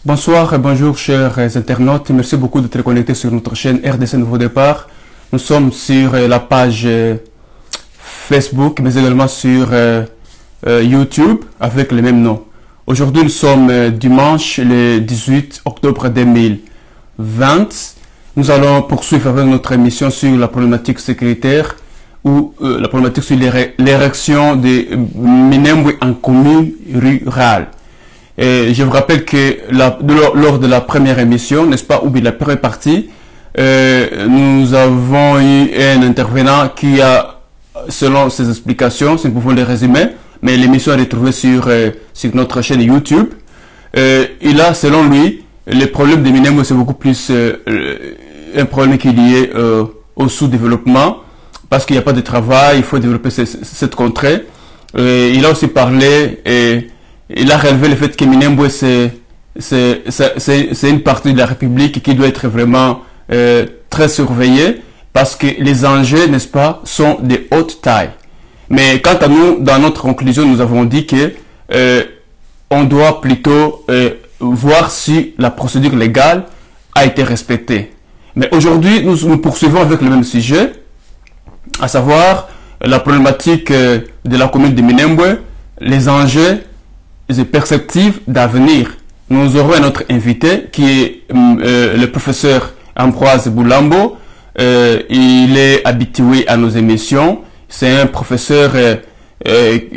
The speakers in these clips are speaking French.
Bonsoir et bonjour chers internautes, merci beaucoup d'être connectés sur notre chaîne RDC Nouveau Départ. Nous sommes sur la page Facebook mais également sur YouTube avec le même nom. Aujourd'hui nous sommes dimanche le 18 octobre 2020. Nous allons poursuivre avec notre émission sur la problématique sécuritaire ou la problématique sur l'érection des Minembwe en commune rurale. Et je vous rappelle que lors de la première émission, n'est-ce pas, ou bien la première partie, nous avons eu un intervenant qui a, selon ses explications, si nous pouvons les résumer, mais l'émission est retrouvée sur notre chaîne YouTube. Il a, selon lui, le problème des Minembwe, c'est beaucoup plus un problème qui est lié au sous-développement, parce qu'il n'y a pas de travail, il faut développer cette contrée. Il a aussi parlé il a relevé le fait que Minembwe c'est une partie de la République qui doit être vraiment très surveillée parce que les enjeux, n'est-ce pas, sont de haute taille. Mais quant à nous, dans notre conclusion, nous avons dit que on doit plutôt voir si la procédure légale a été respectée. Mais aujourd'hui, nous poursuivons avec le même sujet, à savoir la problématique de la commune de Minembwe, les enjeux et perspectives d'avenir. Nous aurons un autre invité qui est le professeur Ambroise Boulambo. Il est habitué à nos émissions. C'est un professeur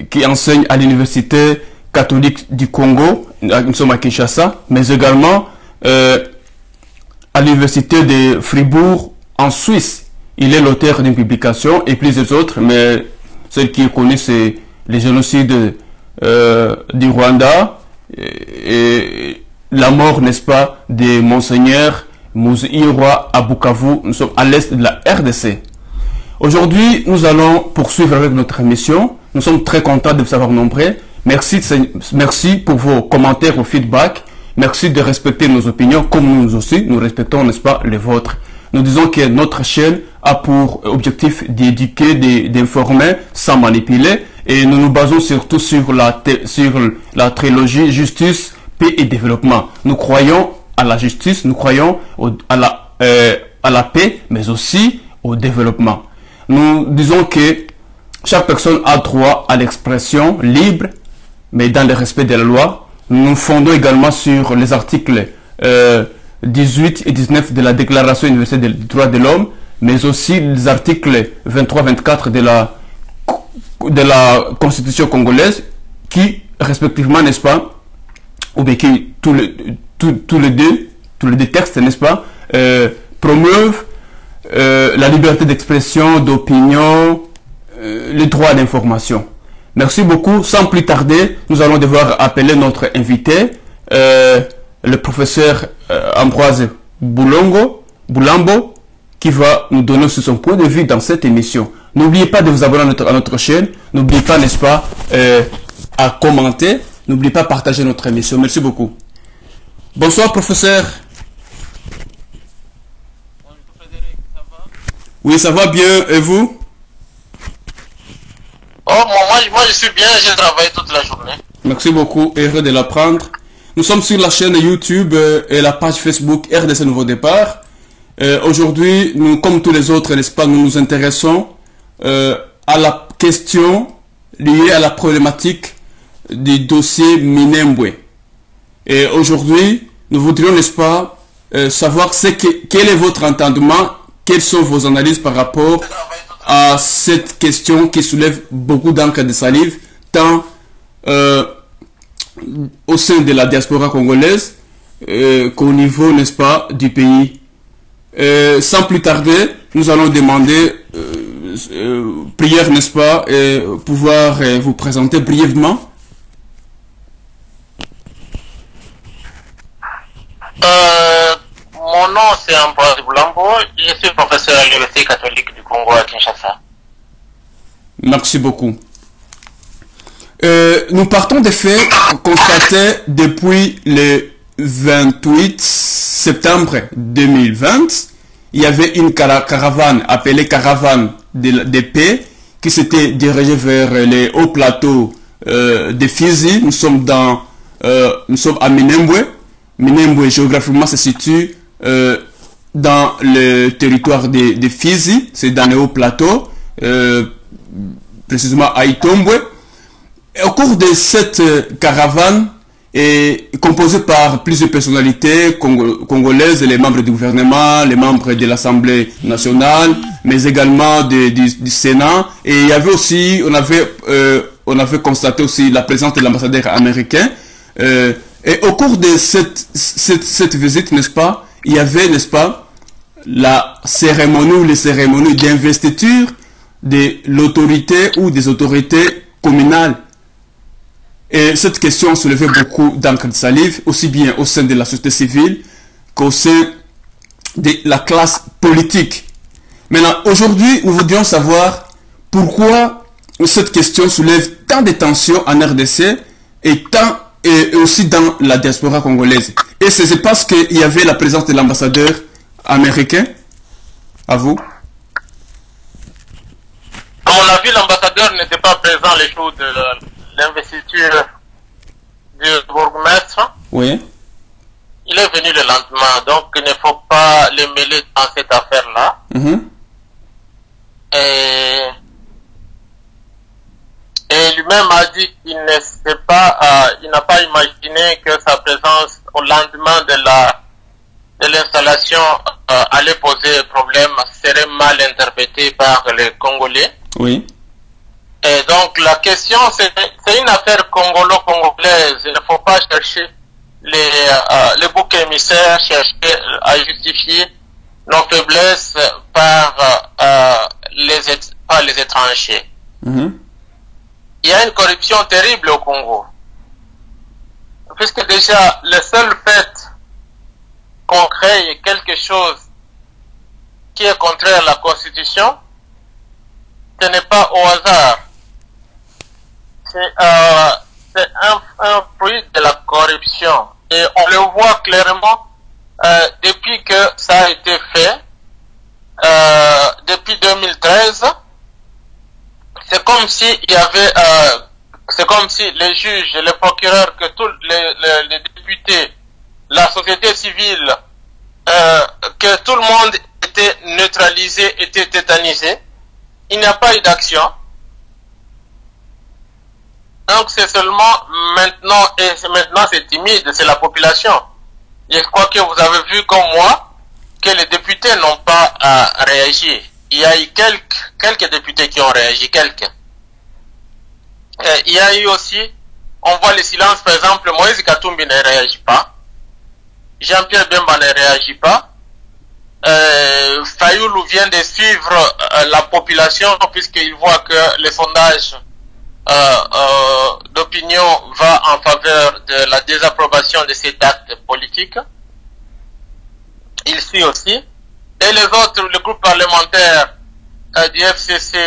qui enseigne à l'Université catholique du Congo, nous sommes à Kinshasa, mais également à l'Université de Fribourg en Suisse. Il est l'auteur d'une publication et plusieurs autres, mais celle qui est connue, c'est les génocides du Rwanda et la mort, n'est-ce pas, de Monseigneur Muzirwa à Bukavu. Nous sommes à l'est de la RDC. Aujourd'hui, nous allons poursuivre avec notre émission. Nous sommes très contents de vous avoir nombreux. Merci pour vos commentaires, vos feedbacks. Merci de respecter nos opinions comme nous aussi, nous respectons, n'est-ce pas, les vôtres. Nous disons que notre chaîne a pour objectif d'éduquer, d'informer sans manipuler. Et nous nous basons surtout sur la trilogie justice, paix et développement. Nous croyons à la justice, nous croyons à la paix, mais aussi au développement. Nous disons que chaque personne a droit à l'expression libre, mais dans le respect de la loi. Nous nous fondons également sur les articles 18 et 19 de la Déclaration universelle des droits de l'homme, mais aussi les articles 23-24 de la Constitution congolaise qui, respectivement, n'est-ce pas, ou bien qui, tous les deux textes, n'est-ce pas, promeuvent la liberté d'expression, d'opinion, le droit à l'information. Merci beaucoup. Sans plus tarder, nous allons devoir appeler notre invité, le professeur Ambroise Boulambo, qui va nous donner aussi son point de vue dans cette émission. N'oubliez pas de vous abonner à notre chaîne. N'oubliez pas, n'est-ce pas, à commenter. N'oubliez pas de partager notre émission. Merci beaucoup. Bonsoir, professeur. Bonjour, Frédéric. Ça va? Oui, ça va bien. Et vous? Oh, moi, je suis bien. J'ai travaillé toute la journée. Merci beaucoup. Heureux de l'apprendre. Nous sommes sur la chaîne YouTube et la page Facebook RDC Nouveau Départ. Aujourd'hui, nous, comme tous les autres, n'est-ce pas, nous nous intéressons à la question liée à la problématique du dossier Minembwe. Et aujourd'hui, nous voudrions, n'est-ce pas, savoir quel est votre entendement, quelles sont vos analyses par rapport à cette question qui soulève beaucoup d'encre de salive, tant au sein de la diaspora congolaise qu'au niveau, n'est-ce pas, du pays. Sans plus tarder, nous allons demander prière, n'est-ce pas, et pouvoir vous présenter brièvement. Mon nom c'est Ambroise Boulambo. Je suis professeur à l'Université catholique du Congo à Kinshasa. Merci beaucoup. Nous partons des faits constatés depuis le 28 septembre 2020. Il y avait une caravane appelée caravane de paix qui s'était dirigée vers les hauts plateaux de Fizi. Nous sommes à Minembwe. Minembwe, géographiquement, se situe dans le territoire de Fizi, c'est dans le haut plateau, précisément à Itombwe. Et au cours de cette caravane, est composée par plusieurs personnalités congolaises, les membres du gouvernement, les membres de l'Assemblée nationale, mais également du Sénat. Et il y avait aussi, on avait constaté aussi la présence de l'ambassadeur américain. Et au cours de cette visite, n'est-ce pas, il y avait, n'est-ce pas, la cérémonie ou les cérémonies d'investiture de l'autorité ou des autorités communales. Et cette question soulevait beaucoup d'encre de salive, aussi bien au sein de la société civile qu'au sein de la classe politique. Maintenant, aujourd'hui, nous voudrions savoir pourquoi cette question soulève tant de tensions en RDC et aussi dans la diaspora congolaise. Et c'est parce qu'il y avait la présence de l'ambassadeur américain. À vous. À mon avis, l'ambassadeur n'était pas présent les jours de l'investiture du bourgmestre. Oui. Il est venu le lendemain, donc il ne faut pas le mêler dans cette affaire-là. Et lui-même a dit qu'il il n'a pas imaginé que sa présence au lendemain de l'installation allait poser problème, serait mal interprétée par les Congolais. Oui. Et donc la question, c'est une affaire congolo-congolaise. Il ne faut pas chercher les boucs émissaires, chercher à justifier nos faiblesses par les étrangers. Il y a une corruption terrible au Congo. Puisque déjà, le seul fait qu'on crée quelque chose qui est contraire à la Constitution, ce n'est pas au hasard. C'est un fruit de la corruption. Et on le voit clairement depuis que ça a été fait, depuis 2013. C'est comme si il y avait, c'est comme si les juges, les procureurs, que tous les députés, la société civile, que tout le monde était neutralisé, était tétanisé. Il n'y a pas eu d'action. Donc c'est seulement maintenant, et maintenant c'est timide, c'est la population. Je crois que vous avez vu comme moi que les députés n'ont pas réagi. Il y a eu quelques députés qui ont réagi, quelques. Il y a eu aussi, on voit le silence, par exemple, Moïse Katumbi ne réagit pas. Jean-Pierre Bemba ne réagit pas. Fayoulou vient de suivre la population puisqu'il voit que les sondages d'opinion va en faveur de la désapprobation de cet acte politique. Il suit aussi. Et les autres, le groupe parlementaire du FCC,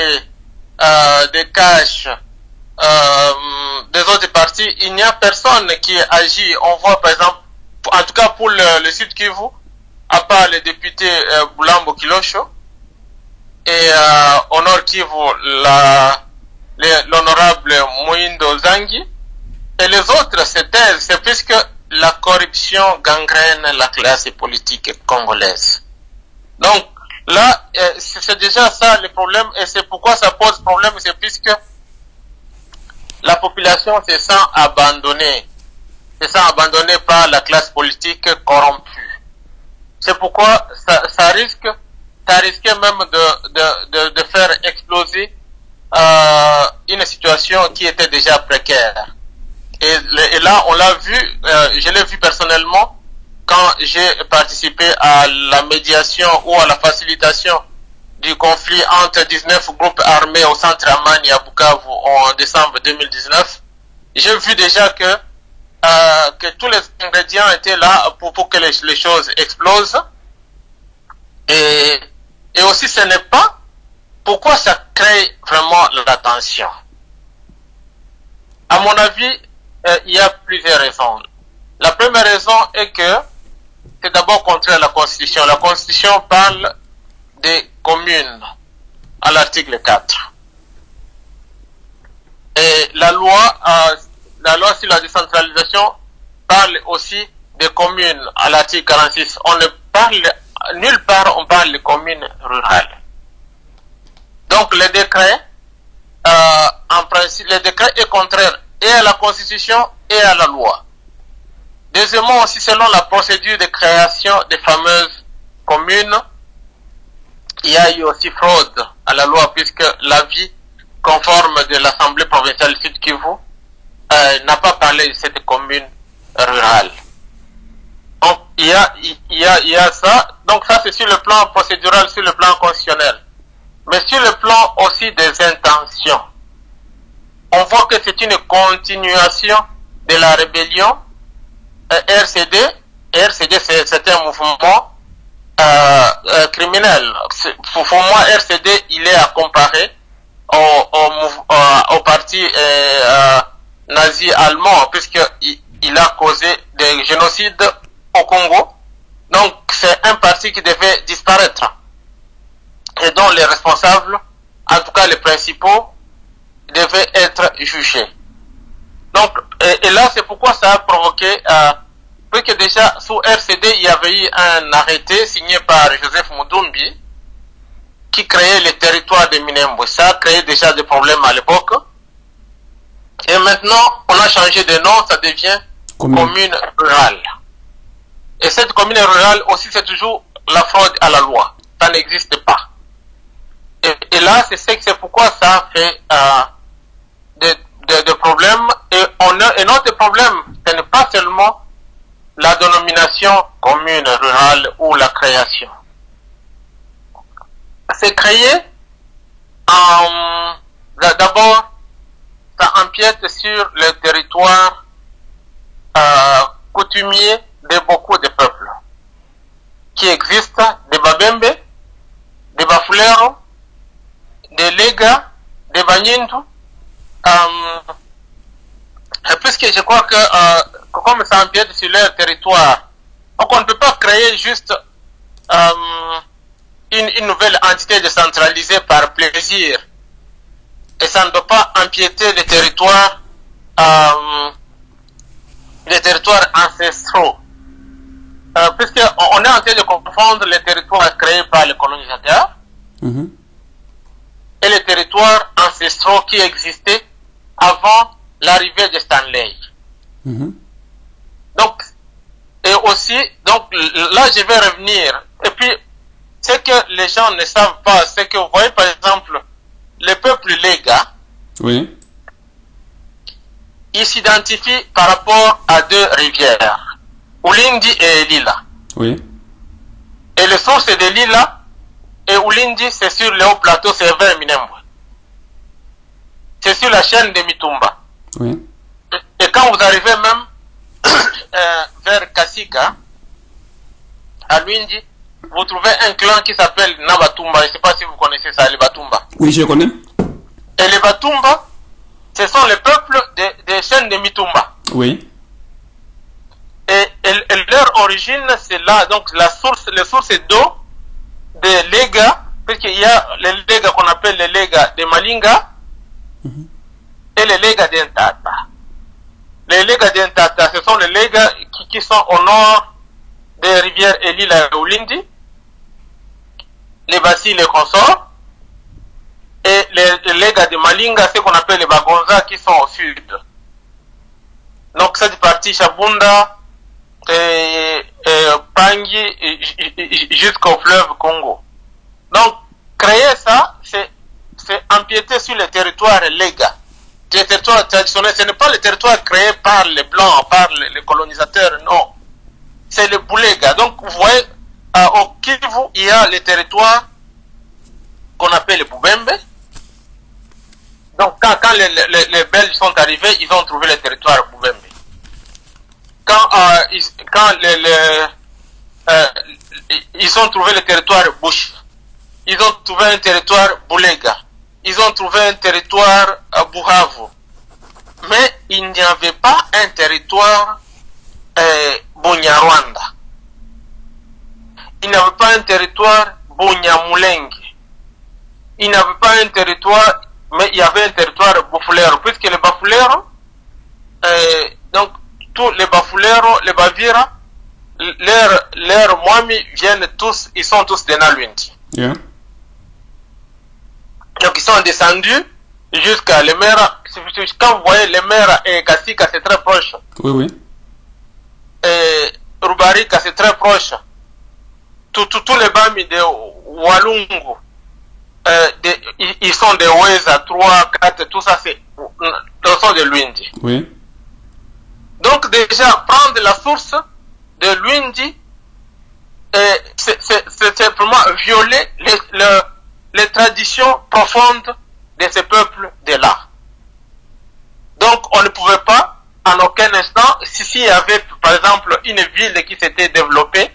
des CACH, des autres partis, il n'y a personne qui agit. On voit par exemple, en tout cas pour le Sud Kivu, à part le député Boulambo Kilosho, et au Nord Kivu, l'honorable Mouindo Zangi, et les autres se taisent, c'est puisque la corruption gangrène la classe politique congolaise. Donc là, c'est déjà ça le problème, et c'est pourquoi ça pose problème, c'est puisque la population se sent abandonnée par la classe politique corrompue. C'est pourquoi ça risquait même de faire exploser une situation qui était déjà précaire. Et là, on l'a vu, je l'ai vu personnellement quand j'ai participé à la médiation ou à la facilitation du conflit entre 19 groupes armés au centre Amani à Bukavu en décembre 2019. J'ai vu déjà que tous les ingrédients étaient là pour que les choses explosent. Et aussi, ce n'est pas pourquoi ça crée vraiment la tension. À mon avis, il y a plusieurs raisons. La première raison est que c'est d'abord contraire à la Constitution. La Constitution parle des communes à l'article 4. Et la loi sur la décentralisation parle aussi des communes à l'article 46, on ne parle, nulle part on parle de communes rurales. Donc le décret, en principe, le décret est contraire et à la Constitution et à la loi. Deuxièmement, aussi selon la procédure de création des fameuses communes, il y a eu aussi fraude à la loi puisque l'avis conforme de l'Assemblée provinciale Sud Kivu n'a pas parlé de cette commune rurale. Donc il y a ça. Donc ça c'est sur le plan procédural, sur le plan constitutionnel. Mais sur le plan aussi des intentions, on voit que c'est une continuation de la rébellion RCD. RCD c'est un mouvement criminel. Pour moi RCD il est à comparer au parti nazi allemand puisqu'il a causé des génocides au Congo. Donc c'est un parti qui devait disparaître et dont les responsables, en tout cas les principaux, devaient être jugés. Donc et là c'est pourquoi ça a provoqué puisque déjà sous RCD il y avait eu un arrêté signé par Joseph Mudumbi qui créait le territoire de Minembwe. Ça a créé déjà des problèmes à l'époque. Et maintenant, on a changé de nom, ça devient commune rurale. Et cette commune rurale aussi, c'est toujours la fraude à la loi. Ça n'existe pas. Et là, c'est pourquoi ça a fait des problèmes. Et notre problème, ce n'est pas seulement la dénomination commune rurale ou la création. C'est créé d'abord ça empiète sur le territoire coutumier de beaucoup de peuples qui existent, des Babembe, des Bafulero, des Lega, des Banyindu, puisque je crois que comme ça empiète sur leur territoire, donc on ne peut pas créer juste une nouvelle entité décentralisée par plaisir. Et ça ne doit pas empiéter les territoires ancestraux. Puisqu'on est en train de confondre les territoires créés par les colonisateurs et les territoires ancestraux qui existaient avant l'arrivée de Stanley. Donc, et aussi, donc là je vais revenir. Et puis, ce que les gens ne savent pas, c'est que vous voyez par exemple, le peuple Lega, oui, il s'identifie par rapport à deux rivières, Ulindi et Lila. Oui. Et le source de Lila et Ulindi, c'est sur le haut plateau, c'est vers Minembwe. C'est sur la chaîne de Mitumba. Oui. Et quand vous arrivez même vers Kasika, à Luindi, vous trouvez un clan qui s'appelle Nabatumba. Je ne sais pas si vous connaissez ça, les Batumba. Oui, je connais. Et les Batumba, ce sont les peuples des chaînes de Mitumba. Oui. Et leur origine, c'est là, donc les sources d'eau des Lega, puisqu'il y a les Lega qu'on appelle les Lega de Malinga et les Lega d'Entata. Les Lega d'Entata, ce sont les Lega qui sont au nord des rivières Elila et Ulindi, les Bassi, les consorts, et les Lega de Malinga, ce qu'on appelle les Bagonza, qui sont au sud. Donc cette partie Chabunda et Pangi jusqu'au fleuve Congo. Donc créer ça, c'est empiéter sur le territoire Lega. Les territoires traditionnels, ce n'est pas le territoire créé par les Blancs, par les colonisateurs, non. C'est le Boulega. Donc vous voyez, au Kivu, il y a les territoires qu'on appelle les Boubembe. Donc quand les Belges sont arrivés, ils ont trouvé le territoire Boubembe. Quand ils ont trouvé le territoire Bush, ils ont trouvé un territoire Boulega, ils ont trouvé un territoire Buhavu, mais il n'y avait pas un territoire Bunyarwanda, il n'y avait pas un territoire Bunyamulenge, il n'y avait pas un territoire, mais il y avait un territoire Bafulero, puisque les Bafulero, donc tous les Bafulero, les Bavira, leurs Mwami viennent tous, ils sont tous des Nalwindi. Yeah. Donc ils sont descendus jusqu'à Lemera. Quand vous voyez Lemera et Kasika, c'est très proche. Oui, oui. Et Rubarika, c'est très proche. Tous les Bami de Walungu, ils sont des Weza, 3, 4, tout ça, c'est sont de Luindi. Oui. Donc déjà, prendre la source de Luindi, c'est simplement violer les traditions profondes de ces peuples de là. Donc on ne pouvait pas, en aucun instant, s'il y avait par exemple une ville qui s'était développée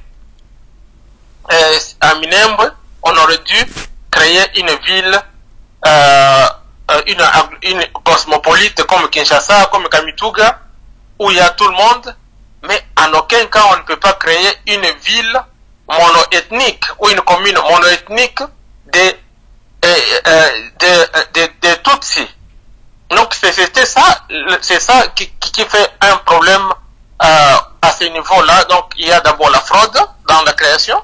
à Minembwe, on aurait dû créer une ville, une cosmopolite comme Kinshasa, comme Kamituga, où il y a tout le monde, mais en aucun cas on ne peut pas créer une ville monoethnique ou une commune monoethnique de Tutsi. Donc c'est ça qui fait un problème à ce niveau-là. Donc il y a d'abord la fraude dans la création,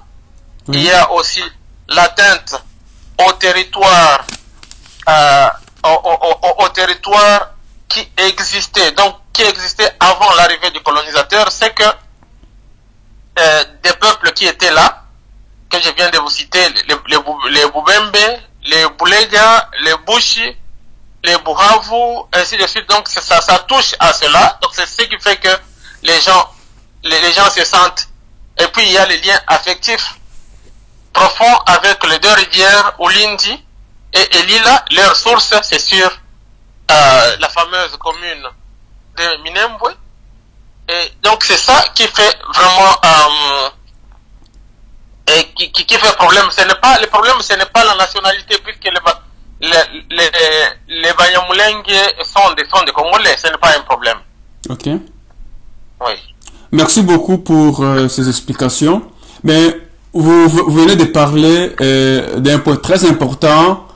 oui. Il y a aussi l'atteinte au territoire qui existait, donc qui existait avant l'arrivée du colonisateur. C'est que des peuples qui étaient là, que je viens de vous citer, les Bubembe, les Bulega, les Bushi, les Buhavu, ainsi de suite. Donc ça touche à cela. Donc c'est ce qui fait que les gens se sentent. Et puis il y a les liens affectifs profonds avec les deux rivières, Ulindi et Elila. Leur source, c'est sur la fameuse commune de Minembwe. Et donc c'est ça qui fait vraiment qui fait problème. Le problème, ce n'est pas la nationalité, puisque les Banyamulenge sont des Congolais, ce n'est pas un problème. Ok. Oui. Merci beaucoup pour ces explications. Mais vous venez de parler d'un point très important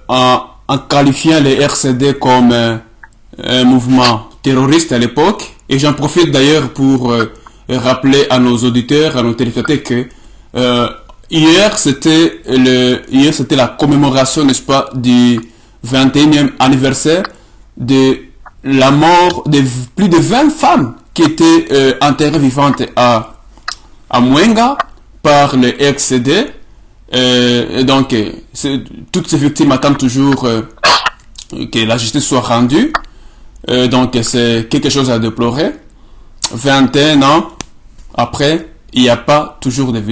en qualifiant les RCD comme un mouvement terroriste à l'époque. Et j'en profite d'ailleurs pour rappeler à nos auditeurs, à nos téléspectateurs que hier c'était la commémoration, n'est-ce pas, du 21e anniversaire de la mort de plus de 20 femmes qui étaient enterrées vivantes à Mwenga par les RCD. Et donc toutes ces victimes attendent toujours que la justice soit rendue. Donc c'est quelque chose à déplorer. 21 ans après, il n'y a pas toujours de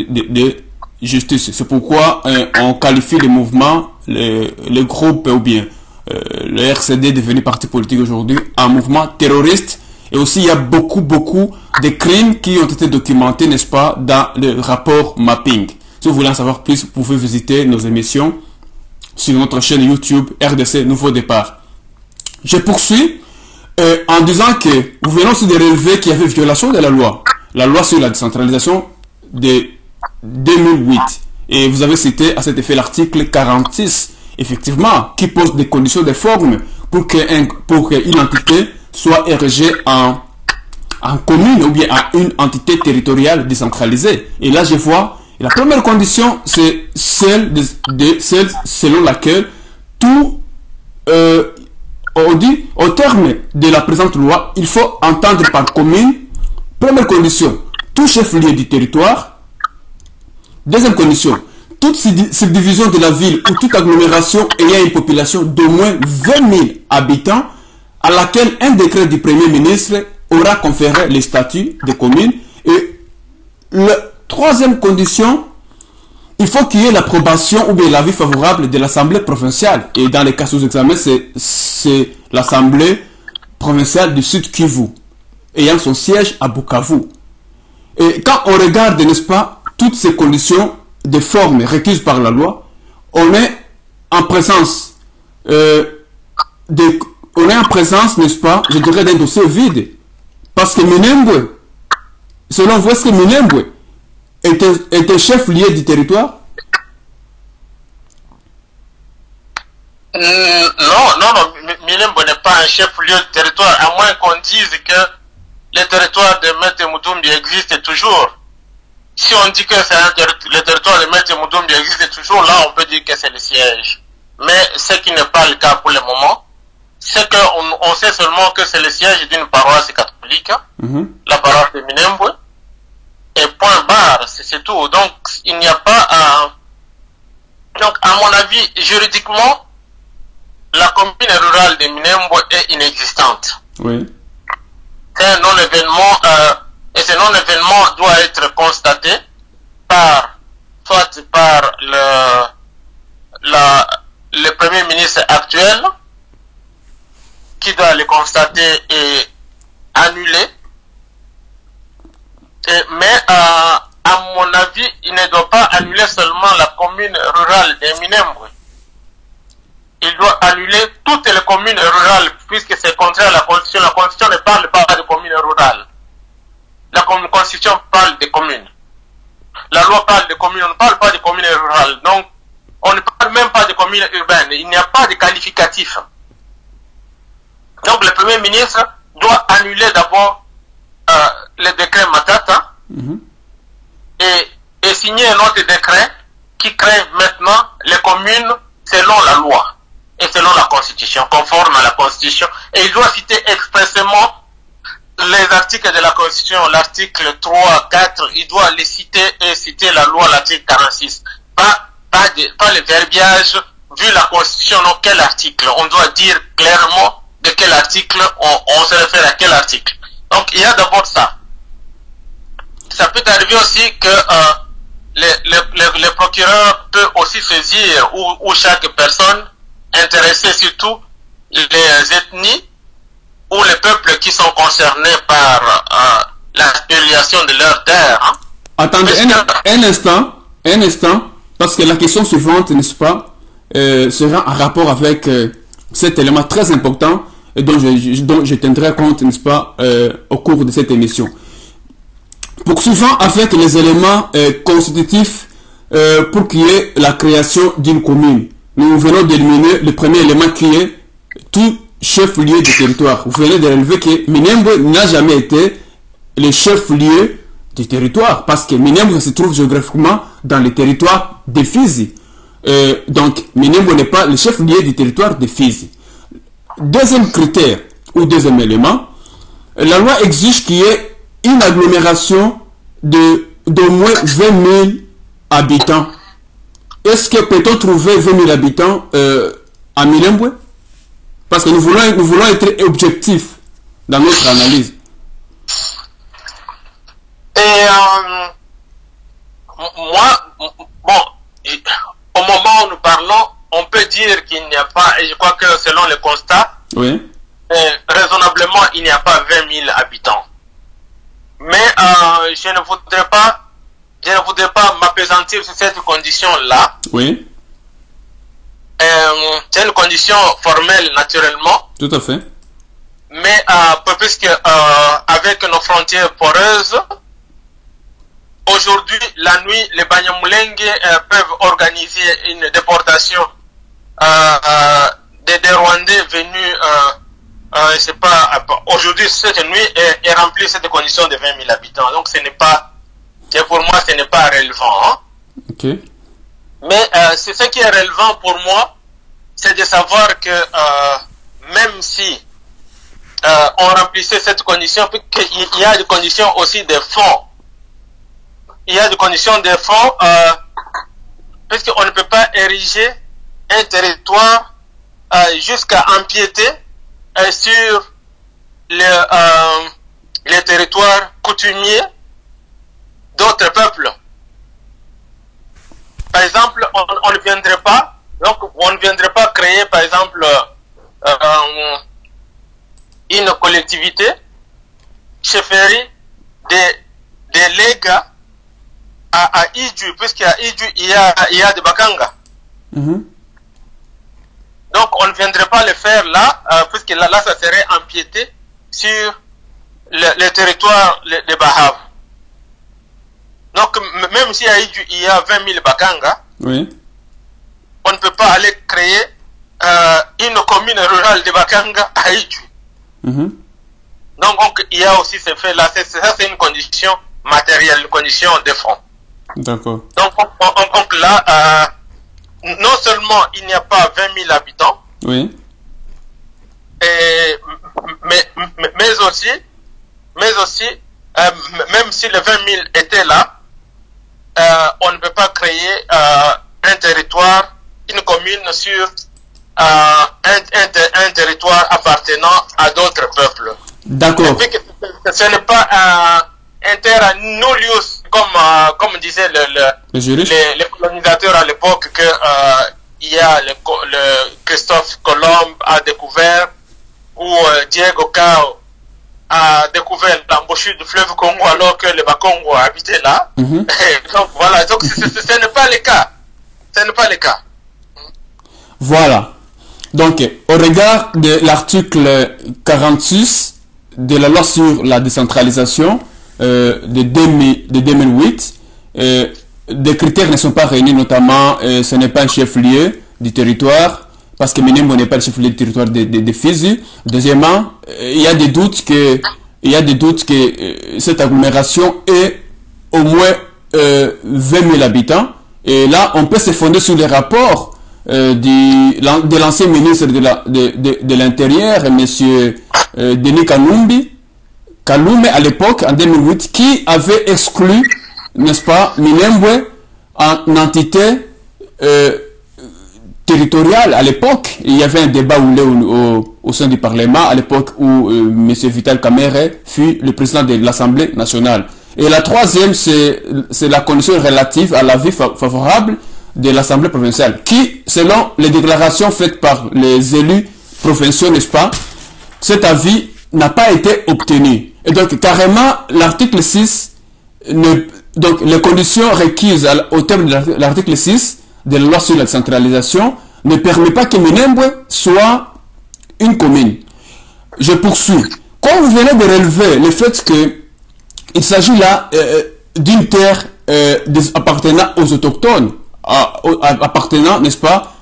justice. C'est pourquoi on qualifie les mouvements, les groupes ou bien le RCD devenu parti politique aujourd'hui un mouvement terroriste. Et aussi il y a beaucoup de crimes qui ont été documentés, n'est-ce pas, dans le rapport mapping. Si vous voulez en savoir plus, vous pouvez visiter nos émissions sur notre chaîne YouTube RDC Nouveau Départ. Je poursuis en disant que nous venons aussi de relever qu'il y avait violation de la loi sur la décentralisation de 2008. Et vous avez cité à cet effet l'article 46, effectivement, qui pose des conditions de forme pour qu'une entité soit érigée en commune ou bien en une entité territoriale décentralisée. Et là, je vois, la première condition, c'est celle selon laquelle tout on dit, au terme de la présente loi, il faut entendre par commune, première condition, tout chef-lieu du territoire. Deuxième condition, toute subdivision de la ville ou toute agglomération ayant une population d'au moins 20 000 habitants, à laquelle un décret du Premier ministre aura conféré le statut de commune. Et la troisième condition, il faut qu'il y ait l'approbation ou bien l'avis favorable de l'Assemblée provinciale. Et dans les cas sous examen, c'est l'Assemblée provinciale du Sud Kivu, ayant son siège à Bukavu. Et quand on regarde, n'est-ce pas, toutes ces conditions de forme requises par la loi, on est en présence, n'est-ce pas, je dirais, d'un dossier vide. Parce que Minembwe, selon vous, est-ce que Minembwe était chef-lieu du territoire? Non, Minembwe n'est pas un chef-lieu du territoire, à moins qu'on dise que le territoire de Maître Moudoumbi existe toujours. Si on dit que le territoire de Maître Moudoumbi existe toujours, là on peut dire que c'est le siège. Mais ce qui n'est pas le cas pour le moment, c'est qu'on sait seulement que c'est le siège d'une paroisse catholique, la paroisse de Minembwe, et point barre, c'est tout. Donc il n'y a pas donc à mon avis, juridiquement, la commune rurale de Minembwe est inexistante. Oui. C'est un non-événement, et ce non-événement doit être constaté soit par le Premier ministre actuel, qui doit le constater et annuler. Mais à mon avis, il ne doit pas annuler seulement la commune rurale de Minembwe. Il doit annuler toutes les communes rurales, puisque c'est contraire à la Constitution. La Constitution ne parle pas de communes rurales. La Constitution parle des communes. La loi parle de communes, on ne parle pas de communes rurales. Donc, on ne parle même pas de communes urbaines. Il n'y a pas de qualificatif. Donc, le Premier ministre doit annuler d'abord le décret Matata et signer un autre décret qui crée maintenant les communes selon la loi et selon la Constitution, conforme à la Constitution. Et il doit citer expressément les articles de la Constitution, l'article 3, 4, il doit les citer et citer la loi, l'article 46. Pas le verbiage, vu la Constitution, non, quel article. On doit dire clairement de quel article on se réfère à quel article. Donc il y a d'abord ça. Ça peut arriver aussi que le procureur peut aussi saisir ou chaque personne intéressée, surtout les ethnies ou les peuples qui sont concernés par la spoliation de leurs terres. Hein. Attendez un instant, parce que la question suivante, n'est-ce pas, sera en rapport avec cet élément très important dont je tiendrai compte, n'est-ce pas, au cours de cette émission. Poursuivant avec les éléments constitutifs pour qu'il y ait la création d'une commune. Nous venons d'éliminer le premier élément qui est tout chef-lieu du territoire. Vous venez de relever que Minembwe n'a jamais été le chef-lieu du territoire parce que Minembwe se trouve géographiquement dans le territoire de Fizi. Donc Minembwe n'est pas le chef-lieu du territoire de Fizi. Deuxième critère ou deuxième élément, la loi exige qu'il y ait une agglomération d'au moins 20 000 habitants. Est-ce que peut-on trouver 20 000 habitants à Minembwe? Parce que nous voulons être objectifs dans notre analyse. Et moi, bon, au moment où nous parlons, on peut dire qu'il n'y a pas, et je crois que selon le constat, oui, raisonnablement, il n'y a pas 20 000 habitants. Mais je ne voudrais pas m'appesantir sur cette condition-là. Oui. C'est une condition formelle naturellement. Tout à fait. Mais puisque avec nos frontières poreuses, aujourd'hui, la nuit, les Banyamulenge peuvent organiser une déportation des Rwandais venus, je sais pas, aujourd'hui, cette nuit est remplie cette condition de 20 000 habitants. Donc pour moi, ce n'est pas relevant. Hein? Ok. Mais c'est ce qui est relevant pour moi, c'est de savoir que même si on remplissait cette condition, il y a des conditions aussi de fonds. Il y a des conditions de fonds, parce qu'on ne peut pas ériger un territoire jusqu'à empiéter sur les territoires coutumiers d'autres peuples. Par exemple, on ne viendrait pas, donc on ne viendrait pas créer, par exemple, une collectivité chefferie des Lega à Iju, puisqu'à Iju il y a des Bakanga. Donc on ne viendrait pas le faire là, puisque là ça serait empiété sur le territoire de Bahab. Donc même si à Iju il y a 20 000 Bakanga, oui, on ne peut pas aller créer une commune rurale de Bakanga à Iju. Donc, il y a aussi ce fait-là. Ça, c'est une condition matérielle, une condition de fond. D'accord. Donc là, non seulement il n'y a pas 20 000 habitants, Oui. mais aussi, même si les 20 000 étaient là, on ne peut pas créer un territoire, une commune sur un territoire appartenant à d'autres peuples. D'accord. Ce n'est pas inter nullius comme disaient les colonisateurs à l'époque que il y a le Christophe Colomb a découvert ou Diego Cao a découvert l'embouchure du fleuve Congo alors que les Bakongo habitaient là. Donc voilà, donc ce n'est pas le cas. Ce n'est pas le cas. Voilà. Donc, au regard de l'article 46 de la loi sur la décentralisation de 2008, des critères ne sont pas réunis, notamment ce n'est pas un chef-lieu du territoire, parce que Minembwe n'est pas le chef-lieu du territoire de Fizi. Deuxièmement, il y a des doutes que cette agglomération est au moins 20 000 habitants. Et là, on peut se fonder sur les rapports de l'ancien ministre de l'Intérieur, M. Denis Kalume, à l'époque, en 2008, qui avait exclu, n'est-ce pas, Minembwe en entité territoriale. À l'époque, il y avait un débat au sein du Parlement, à l'époque où M. Vital Kamerhe fut le président de l'Assemblée nationale. Et la troisième, c'est la condition relative à l'avis favorable de l'Assemblée provinciale, qui, selon les déclarations faites par les élus provinciaux, n'est-ce pas, cet avis n'a pas été obtenu. Et donc, carrément, l'article 6, donc, les conditions requises au terme de l'article 6 de la loi sur la décentralisation ne permet pas que Minembwe soit une commune. Je poursuis. Quand vous venez de relever le fait que il s'agit là d'une terre appartenant aux autochtones, appartenant, n'est-ce pas,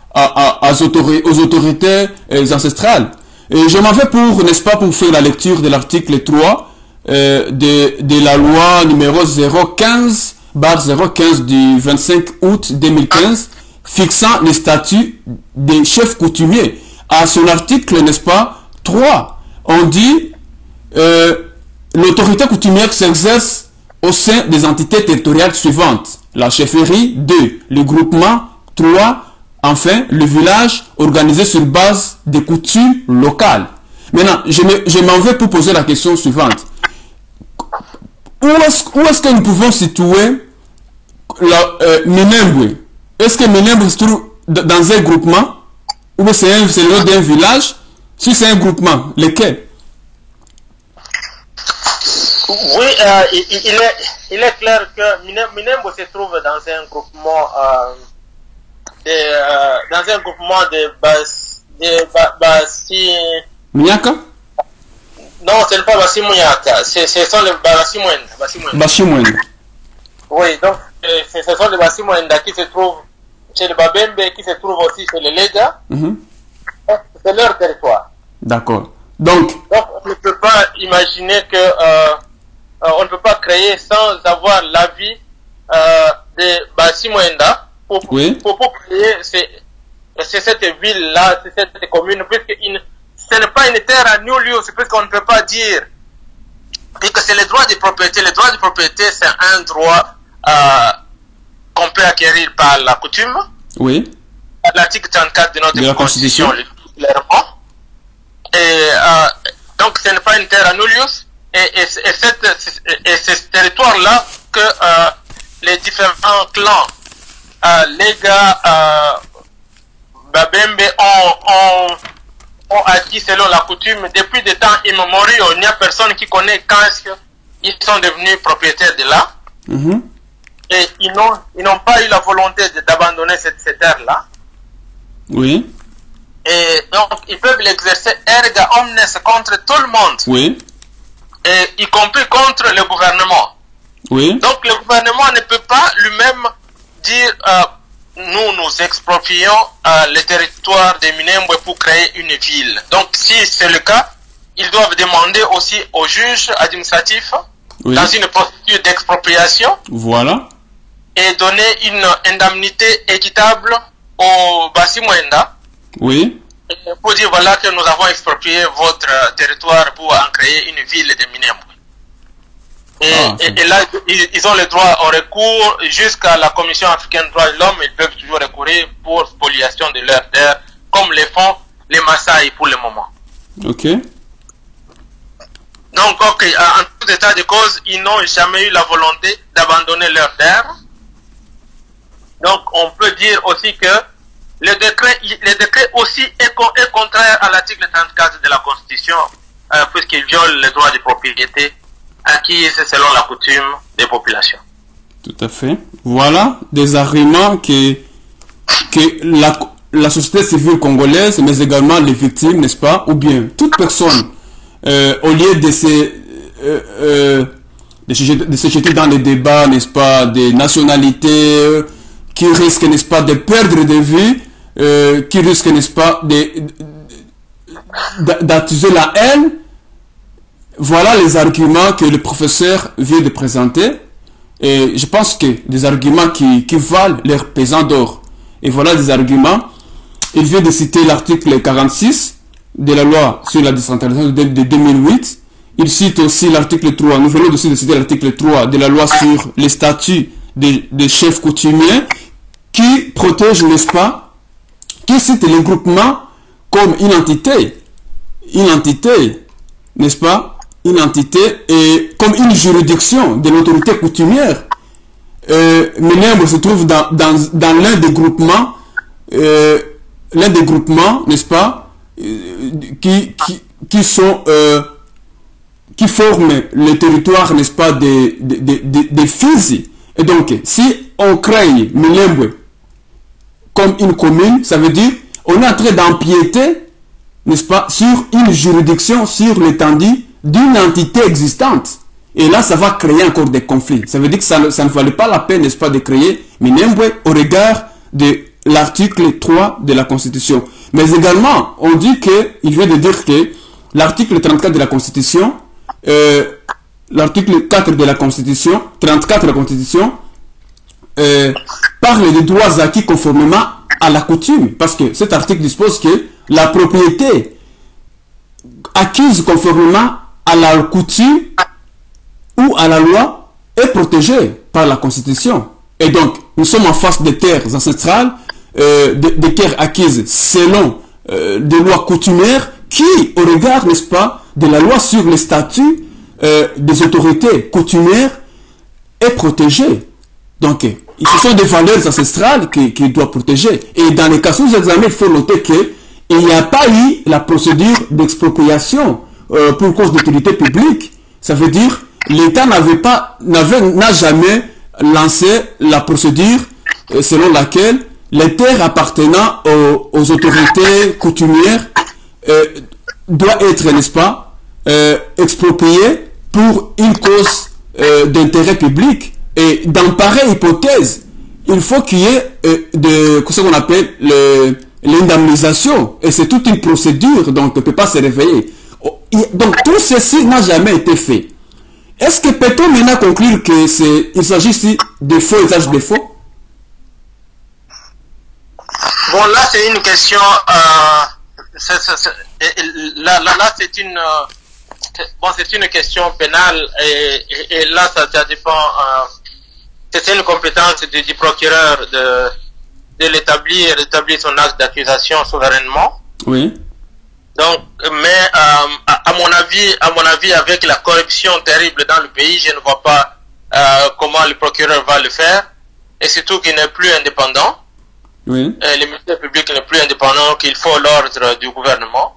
aux autorités ancestrales. Et je m'en vais pour, n'est-ce pas, pour faire la lecture de l'article 3 de la loi numéro 015/015 du 25 août 2015 fixant les statuts des chefs coutumiers. À son article, n'est-ce pas, 3, on dit l'autorité coutumière s'exerce au sein des entités territoriales suivantes: la chefferie, 2, le groupement, 3, enfin le village organisé sur base des coutumes locales. Maintenant, je m'en vais pour poser la question suivante. Où est-ce que nous pouvons situer Minembwe? Est-ce que Minembwe se trouve dans un groupement ou c'est le nom d'un village? Si c'est un groupement, lequel? Oui, il est clair que Minembwe se trouve dans un groupement de Bassi Miaka? Non, ce n'est pas Bassi Mouyaka, ce sont les Bassi Mwenda. Oui, donc ce sont les Bassi Mwenda qui se trouvent chez les Babembe, qui se trouvent aussi chez les Lega. C'est leur territoire. D'accord. Donc, on ne peut pas imaginer que on ne peut pas créer sans avoir l'avis de Bassi Mwenda pour créer cette ville-là, cette commune, puisque ce n'est pas une terre à nul lieu, c'est puisqu'on ne peut pas dire, puisque c'est le droit de propriété. Le droit de propriété, c'est un droit qu'on peut acquérir par la coutume. Oui. L'article 34 de notre Constitution, clairement. Et donc, ce n'est pas une terre à nul lieu. Et ce territoire-là que les différents clans, les gars, Babembe ont acquis selon la coutume depuis des temps immémoriaux. Il n'y a personne qui connaît quand est-ce qu'ils sont devenus propriétaires de là. Et ils n'ont pas eu la volonté d'abandonner cette terre-là. Oui. Et donc, ils peuvent l'exercer erga omnes contre tout le monde. Oui. Et y compris contre le gouvernement. Oui. Donc, le gouvernement ne peut pas lui-même dire nous exproprions le territoire de Minembwe pour créer une ville. Donc, si c'est le cas, ils doivent demander aussi aux juges administratifs, Oui. dans une procédure d'expropriation, Voilà. et donner une indemnité équitable au Bassimwenda, Oui. pour dire voilà que nous avons exproprié votre territoire pour en créer une ville de Minembwe. Et là, ils ont le droit au recours jusqu'à la Commission africaine des droits de l'homme. Ils peuvent toujours recourir pour spoliation de leurs terres, comme les font les Maasai pour le moment. Ok. Donc, en tout état de cause, ils n'ont jamais eu la volonté d'abandonner leurs terres. Donc, on peut dire aussi que le décret aussi est contraire à l'article 34 de la Constitution, puisqu'il viole les droits de propriété acquises selon la coutume des populations. Tout à fait. Voilà des arguments que la société civile congolaise, mais également les victimes, n'est-ce pas, ou bien toute personne, au lieu de se jeter dans les débats, n'est-ce pas, des nationalités qui risquent, n'est-ce pas, de perdre de vue, qui risquent, n'est-ce pas, d'attiser la haine. Voilà les arguments que le professeur vient de présenter. Et je pense que des arguments qui valent leur pesant d'or. Et voilà des arguments. Il vient de citer l'article 46 de la loi sur la décentralisation de 2008. Il cite aussi l'article 3. Nous venons aussi de citer l'article 3 de la loi sur les statuts des chefs coutumiers qui protège, n'est-ce pas, qui cite les groupements comme une entité, n'est-ce pas, une entité et comme une juridiction de l'autorité coutumière. Minembwe se trouve dans l'un des groupements, n'est-ce pas, qui forment le territoire, n'est-ce pas, des Fizi. Et donc, si on crée Minembwe comme une commune, ça veut dire on est en train d'empiéter, n'est-ce pas, sur une juridiction, sur l'étendue d'une entité existante. Et là, ça va créer encore des conflits. Ça veut dire que ça ne valait pas la peine, n'est-ce pas, de créer Minembwe au regard de l'article 3 de la Constitution. Mais également, on dit que, il vient de dire que l'article 34 de la Constitution, l'article 4 de la Constitution, 34 de la Constitution, parle des droits acquis conformément à la coutume. Parce que cet article dispose que la propriété acquise conformément à la coutume ou à la loi est protégée par la Constitution. Et donc, nous sommes en face des terres ancestrales, des terres acquises selon des lois coutumières qui, au regard, n'est-ce pas, de la loi sur les statuts des autorités coutumières, est protégée. Donc, ce sont des valeurs ancestrales qu'il doit protéger. Et dans les cas sous examen, il faut noter qu'il n'y a pas eu la procédure d'expropriation pour cause d'autorité publique. Ça veut dire l'État n'a jamais lancé la procédure selon laquelle les terres appartenant aux autorités coutumières doivent être, n'est-ce pas, expropriées pour une cause d'intérêt public. Et dans pareille hypothèse, il faut qu'il y ait ce qu'on appelle l'indemnisation. Et c'est toute une procédure, donc on ne peut pas se réveiller. Donc tout ceci n'a jamais été fait. Est-ce que peut-on maintenant conclure qu'il s'agit ici de faux usages de faux? Bon, là c'est une question. Là c'est une question pénale et là ça dépend. C'est une compétence du procureur d'établir son acte d'accusation souverainement. Oui. Donc, mais à mon avis, avec la corruption terrible dans le pays, je ne vois pas comment le procureur va le faire, et surtout qu'il n'est plus indépendant. Oui. Le ministère public n'est plus indépendant, qu'il faut l'ordre du gouvernement.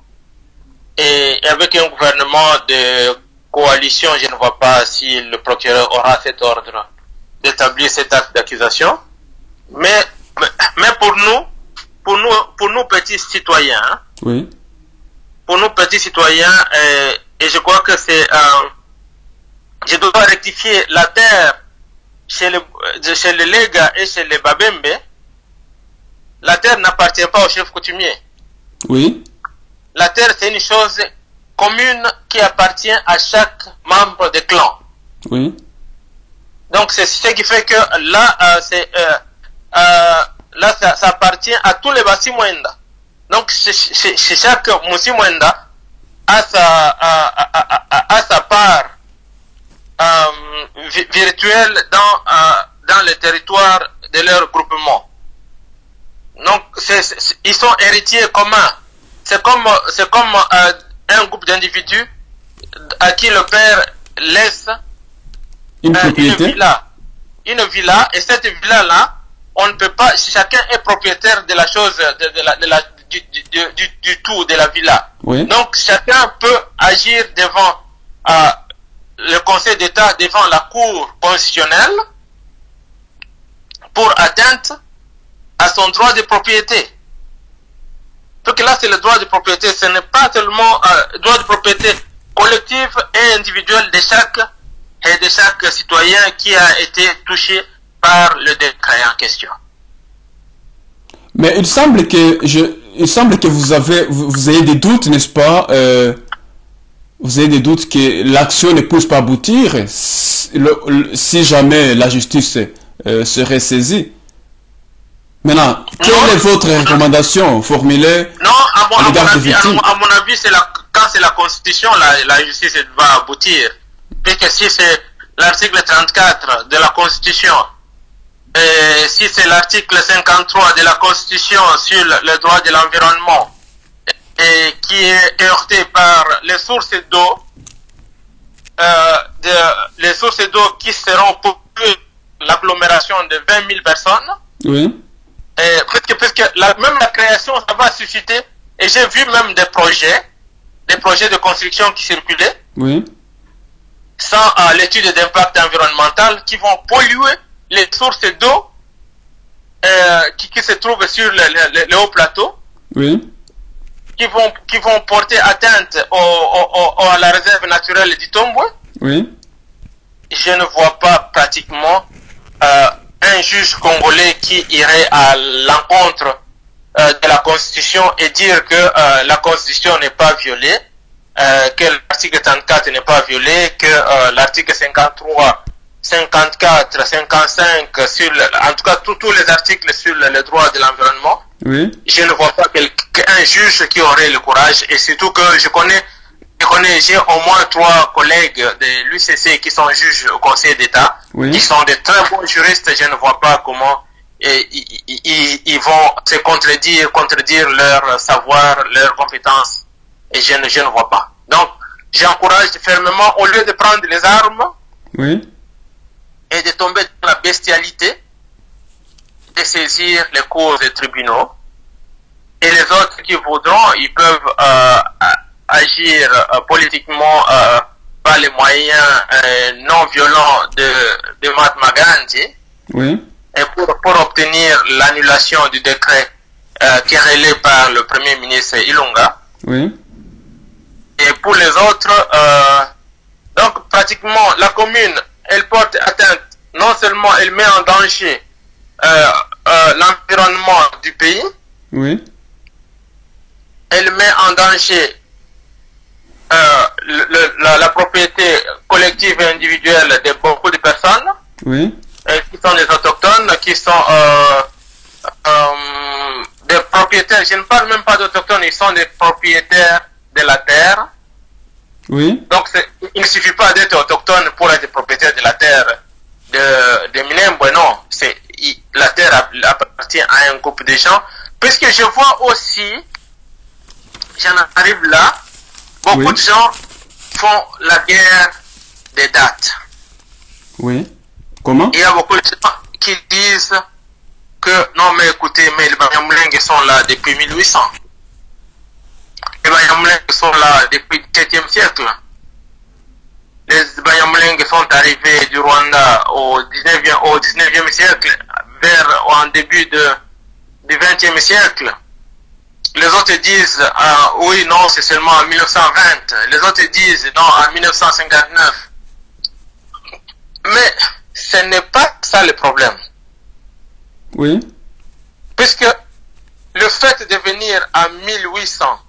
Et avec un gouvernement de coalition, je ne vois pas si le procureur aura cet ordre d'établir cet acte d'accusation. Mais pour nous petits citoyens, hein, oui. Pour nous petits citoyens, et je crois que je dois rectifier la terre chez les Lega et chez les Babembe. La terre n'appartient pas au chef coutumier. Oui. La terre, c'est une chose commune qui appartient à chaque membre des clans. Oui. Donc c'est ce qui fait que là, là ça appartient à tous les Bassi Mwenda. Donc chez chaque Moussi Mwenda a sa part virtuelle dans le territoire de leur groupement. Donc ils sont héritiers communs. C'est comme un groupe d'individus à qui le père laisse une propriété. Une villa, et cette villa là, on ne peut pas, chacun est propriétaire de la chose, du tout de la villa. Oui. Donc chacun peut agir devant le Conseil d'État, devant la Cour constitutionnelle, pour atteinte à son droit de propriété. Donc là, c'est le droit de propriété. Ce n'est pas seulement droit de propriété collective et individuelle de chaque citoyen qui a été touché par le décret en question. Mais il semble que vous ayez des doutes, n'est-ce pas? Vous avez des doutes que l'action ne puisse pas aboutir si jamais la justice serait saisie. Maintenant, quelle est votre recommandation formulée à l'égard des victimes? À mon avis, quand c'est la Constitution, la justice va aboutir. Puisque si c'est l'article 34 de la Constitution, et si c'est l'article 53 de la Constitution sur le droit de l'environnement, et qui est heurté par les sources d'eau, les sources d'eau qui seront pour l'agglomération de 20 000 personnes, oui. Puisque même la création, ça va susciter, et j'ai vu même des projets de construction qui circulaient, oui, sans l'étude d'impact environnemental, qui vont polluer les sources d'eau qui se trouvent sur le haut plateau, oui, qui vont porter atteinte à la réserve naturelle du Tomboué. oui. Je ne vois pas pratiquement un juge congolais qui irait à l'encontre de la Constitution et dire que la Constitution n'est pas violée, que l'article 34 n'est pas violé, que l'article 53, 54, 55, en tout cas tous les articles sur le droit de l'environnement. Oui. Je ne vois pas qu'un juge qui aurait le courage, et surtout que j'ai au moins 3 collègues de l'UCC qui sont juges au Conseil d'État, oui, qui sont de très bons juristes. Je ne vois pas comment ils vont se contredire leur savoir, leurs compétences, et je ne vois pas. Donc, j'encourage fermement, au lieu de prendre les armes, oui, et de tomber dans la bestialité, de saisir les cours des tribunaux, et les autres qui voudront, ils peuvent agir politiquement par les moyens non violents de Mahatma Gandhi, oui, et pour obtenir l'annulation du décret querellé par le Premier ministre Ilunga. oui. Et pour les autres, donc pratiquement la commune, elle porte atteinte, non seulement elle met en danger l'environnement du pays, oui, elle met en danger la propriété collective et individuelle de beaucoup de personnes, oui, qui sont des autochtones, qui sont des propriétaires. Je ne parle même pas d'autochtones, ils sont des propriétaires de la terre. oui. Donc il ne suffit pas d'être autochtone pour être propriétaire de la terre de Minembwe, non. La terre appartient à un groupe de gens. Puisque je vois aussi, j'en arrive là, beaucoup oui, de gens font la guerre des dates. oui. Comment? Il y a beaucoup de gens qui disent que, non mais écoutez, mais les Banyamulenge sont là depuis 1800. Les Banyamulenge sont là depuis le 7e siècle. Les Banyamulenge sont arrivés du Rwanda au 19e siècle, en début du 20e siècle. Les autres disent, oui, non, c'est seulement en 1920. Les autres disent, non, en 1959. Mais ce n'est pas ça le problème. Oui, Puisque le fait de venir en 1800,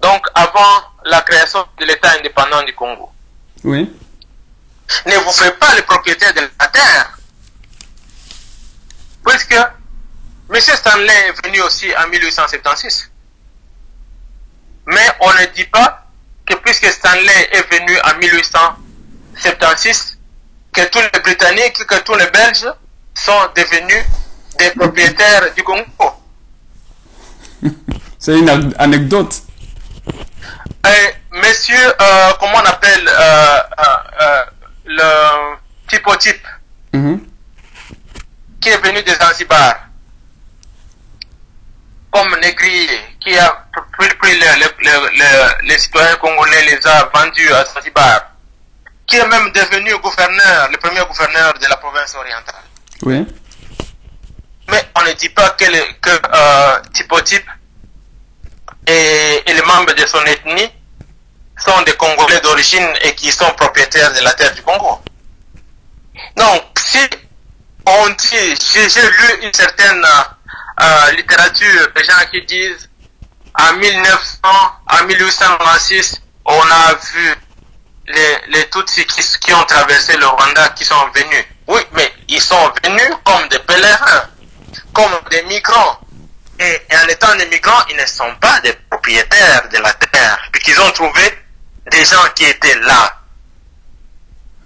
donc avant la création de l'État indépendant du Congo, Oui. ne vous faites pas les propriétaires de la terre. Puisque M. Stanley est venu aussi en 1876. Mais on ne dit pas que puisque Stanley est venu en 1876, que tous les Britanniques, que tous les Belges sont devenus des propriétaires du Congo. C'est une anecdote. Monsieur, comment on appelle le typotype qui est venu de Zanzibar, comme négrier, qui a pris les citoyens congolais, les a vendus à Zanzibar, qui est même devenu gouverneur, le premier gouverneur de la province orientale. Oui. Mais on ne dit pas que typotype et les membres de son ethnie sont des Congolais d'origine et qui sont propriétaires de la terre du Congo. Donc, si on dit, j'ai lu une certaine littérature, des gens qui disent en 1896, on a vu les Tutsis qui ont traversé le Rwanda, qui sont venus. Oui, mais ils sont venus comme des pèlerins, comme des migrants. Et en étant des migrants, ils ne sont pas des propriétaires de la terre, puisqu'ils ont trouvé des gens qui étaient là.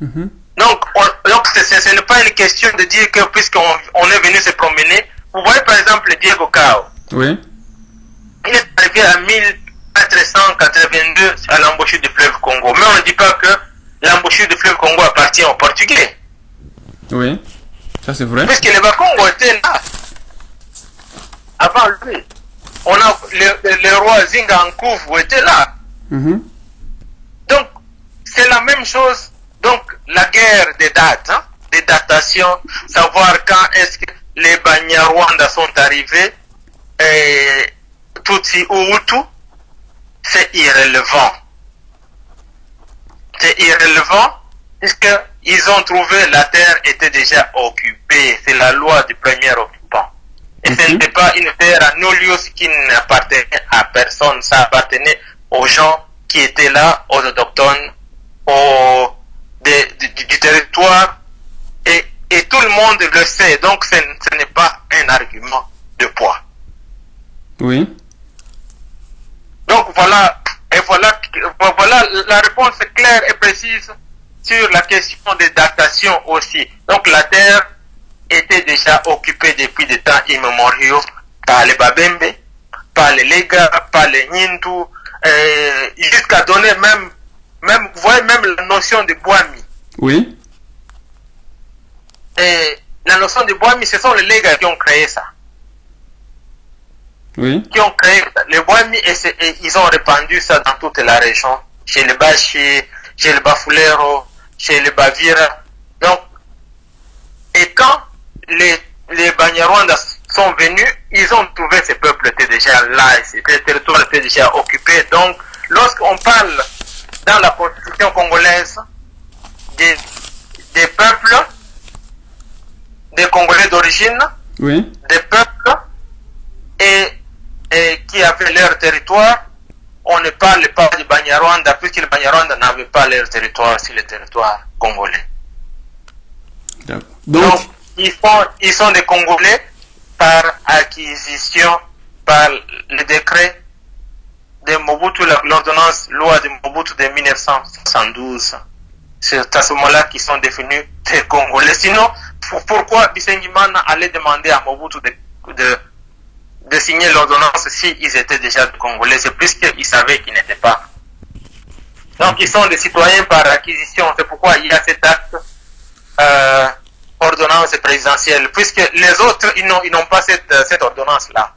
Donc, ce n'est pas une question de dire que puisqu'on est venu se promener, vous voyez par exemple Diego Cao. Oui. Il est arrivé en 1482 à l'embouchure du fleuve Congo. Mais on ne dit pas que l'embouchure du fleuve Congo appartient aux Portugais. Oui, ça c'est vrai. Puisque les Bakongo étaient là. Avant lui. On a le roi Zinga Nkoufou était là. Donc, c'est la même chose. Donc, la guerre des dates, hein, des datations, savoir quand est-ce que les Banyarwanda sont arrivés, et Tutsi ou Hutu, c'est irrélevant. C'est irrélevant puisqu'ils ont trouvé la terre était déjà occupée. C'est la loi du premier occupant. Et ce n'était pas une terre à nullius qui n'appartenait à personne. Ça appartenait aux gens qui étaient là, aux autochtones, du territoire. Et tout le monde le sait. Donc ce n'est pas un argument de poids. Oui. Donc voilà, la réponse est claire et précise sur la question des datations aussi. Donc la terre était déjà occupée depuis des temps immémoriaux par les Babembe, par les Lega, par les Nyintu, jusqu'à donner même, vous voyez même la notion de Boami. Oui. Et la notion de Boami, ce sont les Lega qui ont créé ça. Oui. Qui ont créé les Boami et ils ont répandu ça dans toute la région, chez les Bachi, chez les Bafulero, chez les Bavira. Donc, et quand les Banyarwanda sont venus, ils ont trouvé ces peuples étaient déjà là, ces territoires étaient déjà occupés. Donc, lorsqu'on parle dans la constitution congolaise des peuples, des Congolais d'origine, Oui. des peuples et qui avaient leur territoire, on ne parle pas du Banyarwanda puisque les Banyarwanda n'avaient pas leur territoire sur le territoire congolais. Donc ils sont des Congolais par acquisition, par le décret de Mobutu, l'ordonnance loi de Mobutu de 1972. C'est à ce moment-là qu'ils sont devenus des Congolais. Sinon, pourquoi Bisengimana allait demander à Mobutu de signer l'ordonnance s'ils étaient déjà des Congolais? C'est plus qu'ils savaient qu'ils n'étaient pas. Donc ils sont des citoyens par acquisition. C'est pourquoi il y a cet acte ordonnance présidentielle, puisque les autres ils n'ont pas cette ordonnance-là.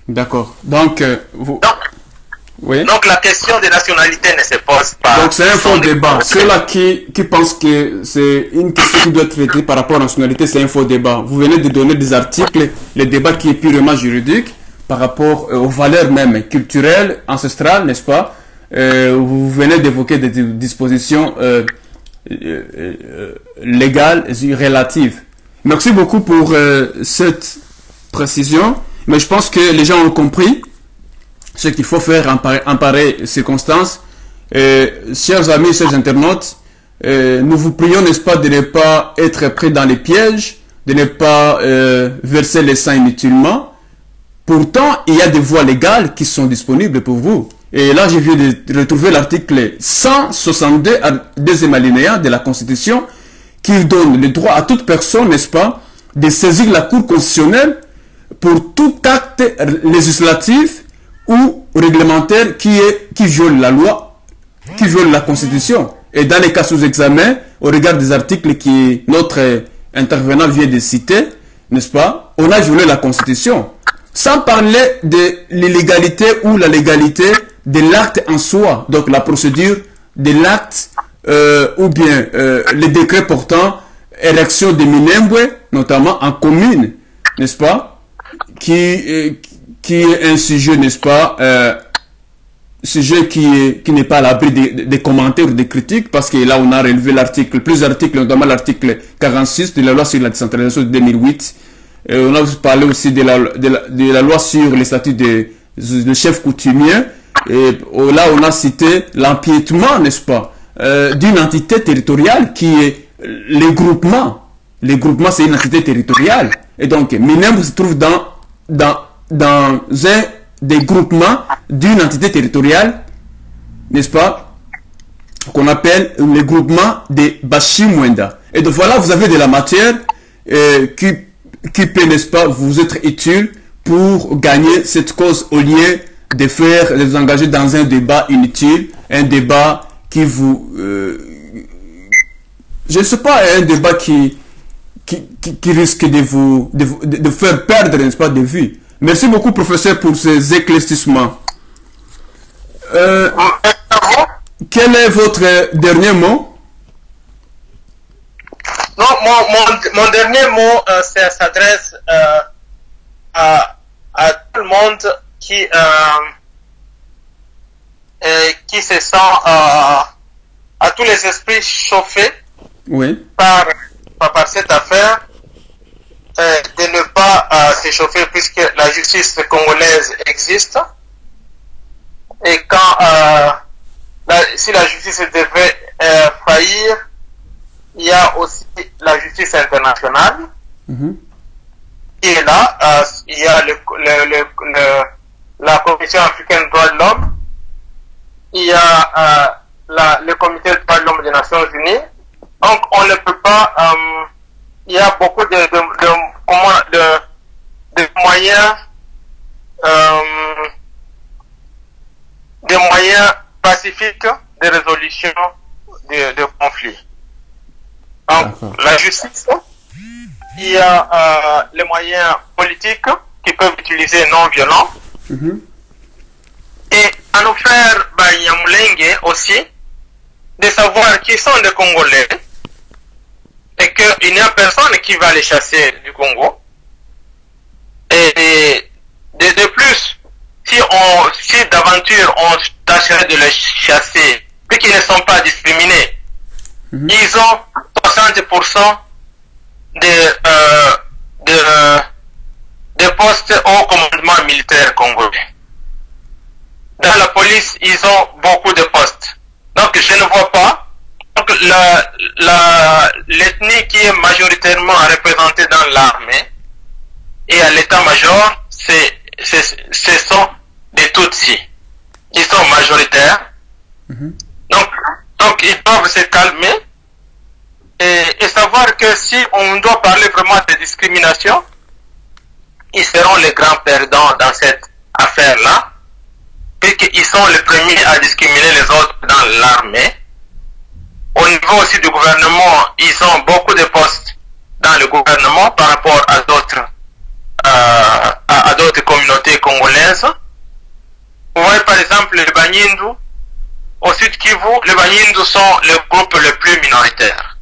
D'accord. Donc, oui. Donc la question de nationalité ne se pose pas. Donc c'est un faux débat. Ceux-là qui pensent que c'est une question qui doit être traitée par rapport à la nationalité, c'est un faux débat. Vous venez de donner des articles, le débat qui est purement juridique par rapport aux valeurs même culturelles, ancestrales, n'est-ce pas? Vous venez d'évoquer des dispositions légales et relatives. Merci beaucoup pour cette précision. Mais je pense que les gens ont compris ce qu'il faut faire en pareille circonstance. Chers amis, chers internautes, nous vous prions, n'est-ce pas, de ne pas être pris dans les pièges, de ne pas verser les sang inutilement. Pourtant, il y a des voies légales qui sont disponibles pour vous. Et là, je viens de retrouver l'article 162, deuxième alinéa de la Constitution, qui donne le droit à toute personne, n'est-ce pas, de saisir la Cour constitutionnelle pour tout acte législatif ou réglementaire qui viole la loi, qui viole la Constitution. Et dans les cas sous examen, au regard des articles que notre intervenant vient de citer, n'est-ce pas, on a violé la Constitution. Sans parler de l'illégalité ou la légalité de l'acte en soi, donc la procédure de l'acte ou bien les décrets portant érection de Minembwe, notamment en commune, n'est-ce pas, qui est un sujet, n'est-ce pas, sujet qui n'est pas à l'abri des commentaires ou des critiques, parce que là on a relevé l'article, plusieurs articles, notamment l'article 46 de la loi sur la décentralisation de 2008. On a parlé aussi de la loi sur les statuts de chef coutumier. Et là, on a cité l'empiètement, n'est-ce pas, d'une entité territoriale qui est les groupements. Les groupements, c'est une entité territoriale. Et donc, Minembwe se trouve dans un des groupements d'une entité territoriale, n'est-ce pas, qu'on appelle le groupement des Bashimwenda. Et donc, voilà, vous avez de la matière qui peut, n'est-ce pas, vous être utile pour gagner cette cause au lieu de vous engager dans un débat inutile, un débat qui vous... je ne sais pas, un débat qui risque de faire perdre, n'est-ce pas, de vue. Merci beaucoup, professeur, pour ces éclaircissements. Quel est votre dernier mot? Non, mon dernier mot, s'adresse à tout le monde qui se sent à tous les esprits chauffés, oui, par cette affaire, de ne pas s'échauffer puisque la justice congolaise existe. Et quand si la justice devait faillir, il y a aussi la justice internationale qui est là. Il y a la Commission africaine des droits de l'homme, il y a le Comité des droits de l'homme des Nations Unies. Donc on ne peut pas, il y a beaucoup de moyens pacifiques de résolution de conflits. Donc la justice, il y a les moyens politiques qui peuvent utiliser non violents. Et à nous faire Yamulenge aussi de savoir qui sont les Congolais et qu'il n'y a personne qui va les chasser du Congo. Et de plus, si d'aventure on tâcherait de les chasser puis qu'ils ne sont pas discriminés, ils ont 60% de postes au commandement militaire congolais. Dans la police, ils ont beaucoup de postes. Donc, je ne vois pas. Donc, l'ethnie qui est majoritairement représentée dans l'armée et à l'état-major, ce sont des Tutsis. Ils sont majoritaires. Donc, ils doivent se calmer et savoir que si on doit parler vraiment de discrimination, ils seront les grands perdants dans cette affaire-là, puisqu'ils sont les premiers à discriminer les autres dans l'armée. Au niveau aussi du gouvernement, ils ont beaucoup de postes dans le gouvernement par rapport à d'autres communautés congolaises. Vous voyez par exemple les Banyindu, au sud Kivu, les Banyindu sont le groupe le plus minoritaire.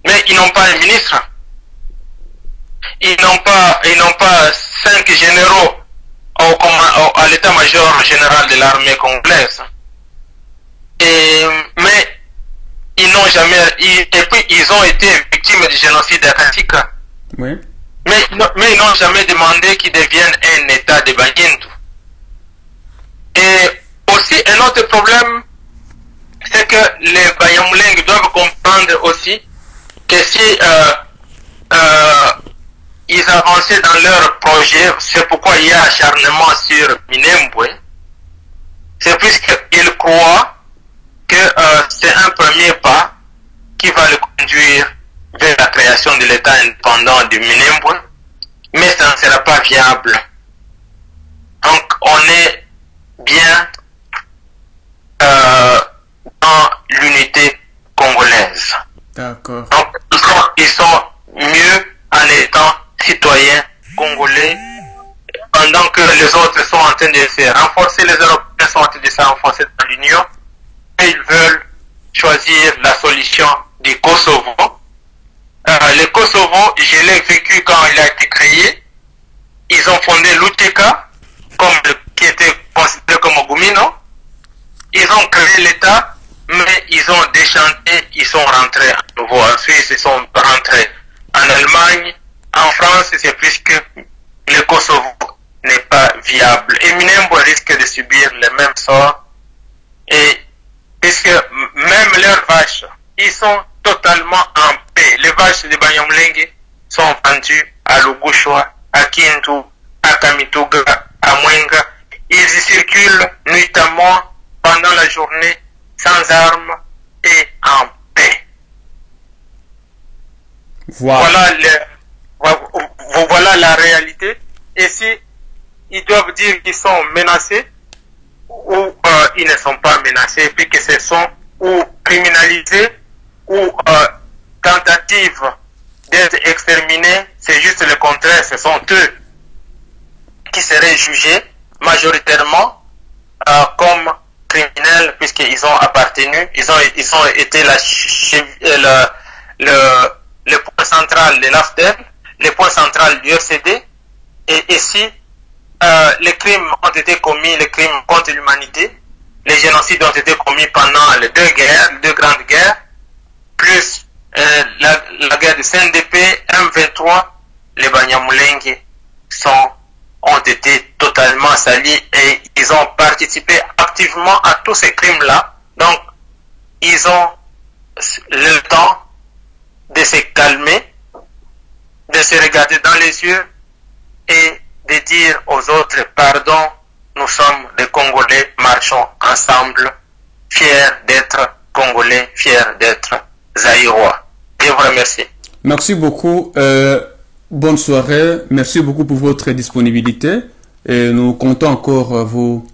Mais ils n'ont pas un ministre. Ils n'ont pas 5 généraux à l'état-major général de l'armée congolaise. Mais ils n'ont jamais, et puis ils ont été victimes du génocide akatika. Oui. Mais ils n'ont jamais demandé qu'ils deviennent un état de Banyindu. Et aussi, un autre problème, c'est que les Banyamulenge doivent comprendre aussi que si ils avançaient dans leur projet, c'est pourquoi il y a acharnement sur Minembwe, c'est puisqu'ils croient que c'est un premier pas qui va le conduire vers la création de l'État indépendant du Minembwe, mais ça ne sera pas viable. Donc on est bien dans l'unité congolaise. D'accord. Donc ils sont mieux en étant citoyens congolais, pendant que les autres sont en train de se renforcer, les Européens sont en train de se renforcer dans l'Union, et ils veulent choisir la solution du Kosovo. Le Kosovo, je l'ai vécu quand il a été créé. Ils ont fondé l'UTK, qui était considéré comme Ogumino. Ils ont créé l'État, mais ils ont déchanté, ils sont rentrés à nouveau en Suisse, ils sont rentrés en Allemagne, en France, c'est puisque le Kosovo n'est pas viable. Et Minembwe risque de subir le même sort. Et puisque même leurs vaches, ils sont totalement en paix. Les vaches de Banyamulenge sont vendues à Lugushwa, à Kintu, à Kamituga, à Mwenga. Ils y circulent nuitamment pendant la journée sans armes et en paix. Voilà, voilà la réalité. Et si ils doivent dire qu'ils sont menacés ou ils ne sont pas menacés, puis que ce sont ou criminalisés ou tentatives d'être exterminés, c'est juste le contraire. Ce sont eux qui seraient jugés majoritairement comme criminels, puisqu'ils ont appartenu, ils ont été le point central de l'AFDEL, le point central du RCD. Et ici, les crimes ont été commis, les crimes contre l'humanité, les génocides ont été commis pendant les deux grandes guerres, plus la guerre de CNDP, M23, les Banyamulenge ont été totalement salis et ils ont participé activement à tous ces crimes-là. Donc, ils ont le temps de se calmer, de se regarder dans les yeux et de dire aux autres, pardon, nous sommes des Congolais, marchons ensemble, fiers d'être Congolais, fiers d'être Zaïrois. Je vous remercie. Merci beaucoup. Bonne soirée. Merci beaucoup pour votre disponibilité. Et nous comptons encore vous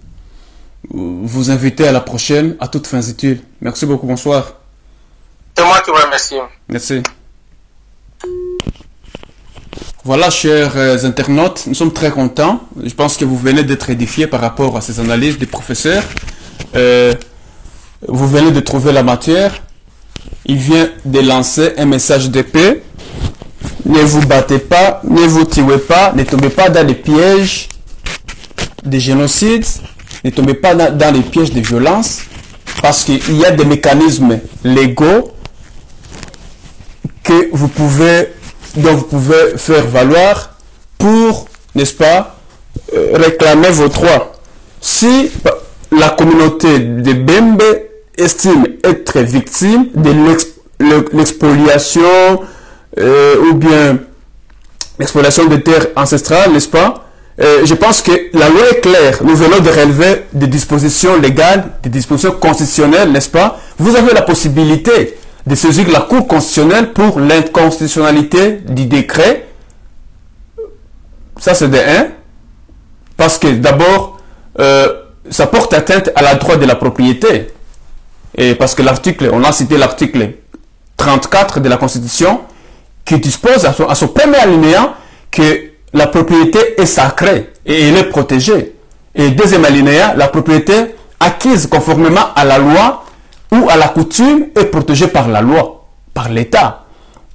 inviter à la prochaine, à toutes fins utiles. Merci beaucoup. Bonsoir. C'est moi qui vous remercie. Merci. Voilà, chers internautes, nous sommes très contents. Je pense que vous venez d'être édifiés par rapport à ces analyses des professeurs. Vous venez de trouver la matière. Il vient de lancer un message de paix. Ne vous battez pas, ne vous tuez pas, ne tombez pas dans les pièges de génocide, ne tombez pas dans les pièges de violence, parce qu'il y a des mécanismes légaux que dont vous pouvez faire valoir pour, n'est-ce pas, réclamer vos droits. Si la communauté de Bembe estime être victime de l'expoliation ou bien l'exploitation des terres ancestrales, n'est-ce pas, je pense que la loi est claire. Nous venons de relever des dispositions légales, des dispositions constitutionnelles, n'est-ce pas. Vous avez la possibilité de saisir la Cour constitutionnelle pour l'inconstitutionnalité du décret. Ça, c'est de 1. Parce que d'abord, ça porte atteinte à la droit de la propriété. Et parce que l'article, on a cité l'article 34 de la Constitution, qui dispose à son premier alinéa que la propriété est sacrée et elle est protégée. Et deuxième alinéa, la propriété acquise conformément à la loi ou à la coutume est protégée par la loi, par l'État.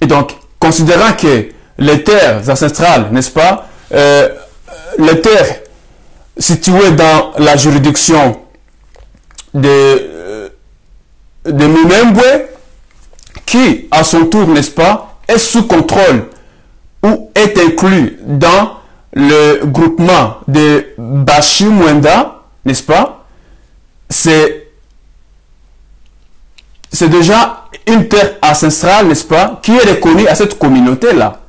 Et donc, considérant que les terres ancestrales, n'est-ce pas, les terres situées dans la juridiction de Minembwe, qui, à son tour, n'est-ce pas, est sous contrôle ou est inclus dans le groupement de Bashi Mwenda, n'est-ce pas, c'est déjà une terre ancestrale, n'est-ce pas, qui est reconnue à cette communauté-là.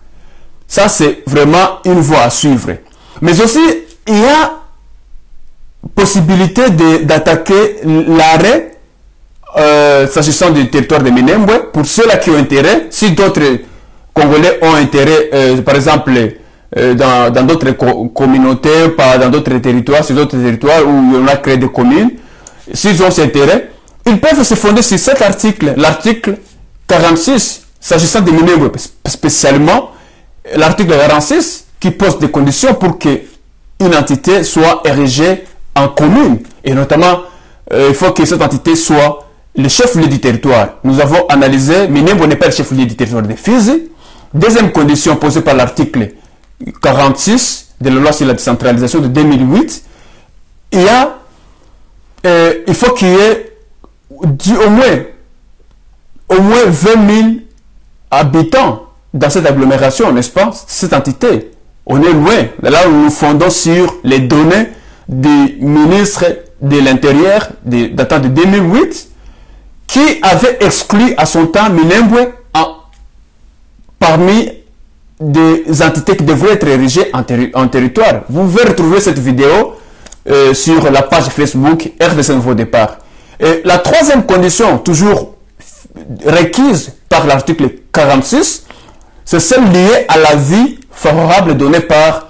Ça, c'est vraiment une voie à suivre. Mais aussi, il y a possibilité d'attaquer l'arrêt s'agissant du territoire de Minembwe, pour ceux-là qui ont intérêt. Si d'autres Congolais ont intérêt, par exemple, dans d'autres communautés, pas dans d'autres territoires, sur d'autres territoires où on a créé des communes, s'ils ont cet intérêt, ils peuvent se fonder sur cet article, l'article 46, s'agissant de Minembwe, spécialement l'article 46, qui pose des conditions pour qu'une entité soit érigée en commune. Et notamment, il faut que cette entité soit le chef-lieu du territoire. Nous avons analysé, Minembwe n'est pas le chef-lieu du territoire de Fizi. Deuxième condition posée par l'article 46 de la loi sur la décentralisation de 2008, il faut qu'il y ait au moins 20 000 habitants dans cette agglomération, n'est-ce pas, cette entité. On est loin. Là où nous fondons sur les données du ministre de l'Intérieur datant de 2008, qui avait exclu à son temps Minembwe parmi des entités qui devraient être érigées en territoire. Vous pouvez retrouver cette vidéo sur la page Facebook RDC Nouveau Départ. Et la troisième condition, toujours requise par l'article 46, c'est celle liée à l'avis favorable donné par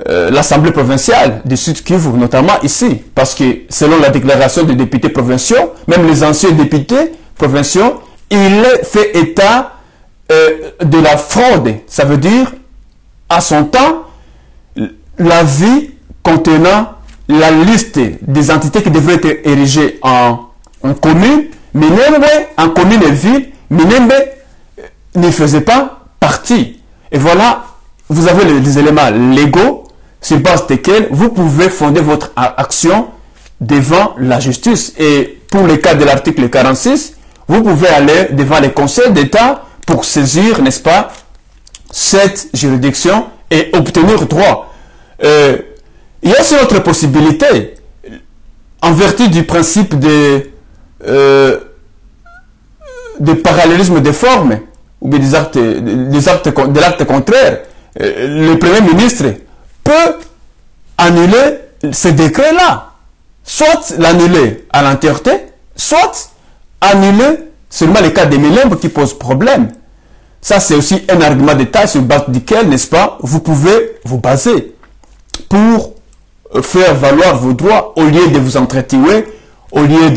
l'Assemblée provinciale du Sud Kivu, notamment ici. Parce que selon la déclaration des députés provinciaux, même les anciens députés provinciaux, il fait état de la fraude. Ça veut dire, à son temps, l'avis contenant la liste des entités qui devraient être érigées en commune, Minembwe, en commune et ville, Minembwe ne faisait pas partie. Et voilà, vous avez les éléments légaux sur base desquels vous pouvez fonder votre action devant la justice. Et pour le cas de l'article 46, vous pouvez aller devant les conseils d'État pour saisir, n'est-ce pas, cette juridiction et obtenir droit. Il y a aussi autre possibilité, en vertu du principe de parallélisme des formes, ou bien de l'acte contraire. Le Premier ministre peut annuler ce décret-là, soit l'annuler à l'entièreté, soit annuler seulement les cas des Minembwe qui posent problème. Ça, c'est aussi un argument d'État sur base duquel, n'est-ce pas, vous pouvez vous baser pour faire valoir vos droits au lieu de vous entretuer, au lieu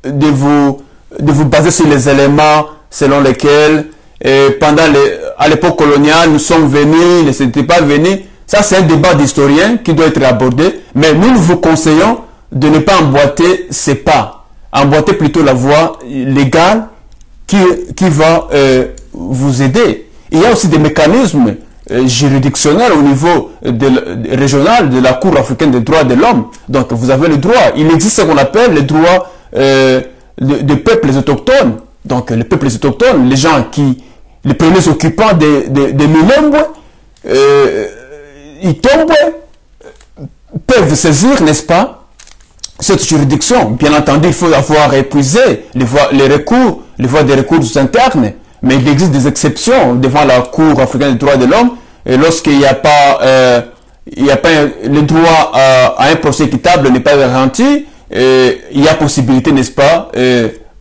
de vous baser sur les éléments selon lesquels, à l'époque coloniale, nous sommes venus, ils n'étaient pas venus. Ça, c'est un débat d'historien qui doit être abordé, mais nous vous conseillons de ne pas emboîter ces pas. Emboîter plutôt la voie légale qui va vous aider. Il y a aussi des mécanismes juridictionnels au niveau régional de la Cour africaine des droits de l'homme. Donc, vous avez le droit. Il existe ce qu'on appelle les droits des peuples autochtones. Donc, les peuples autochtones, les premiers occupants des Minembwe, Itombwe, peuvent saisir, n'est-ce pas, cette juridiction. Bien entendu, il faut avoir épuisé les voies des recours internes, mais il existe des exceptions devant la Cour africaine des droits de l'homme, et lorsqu'il n'y a pas, le droit à un procès équitable n'est pas garanti, il y a possibilité, n'est-ce pas,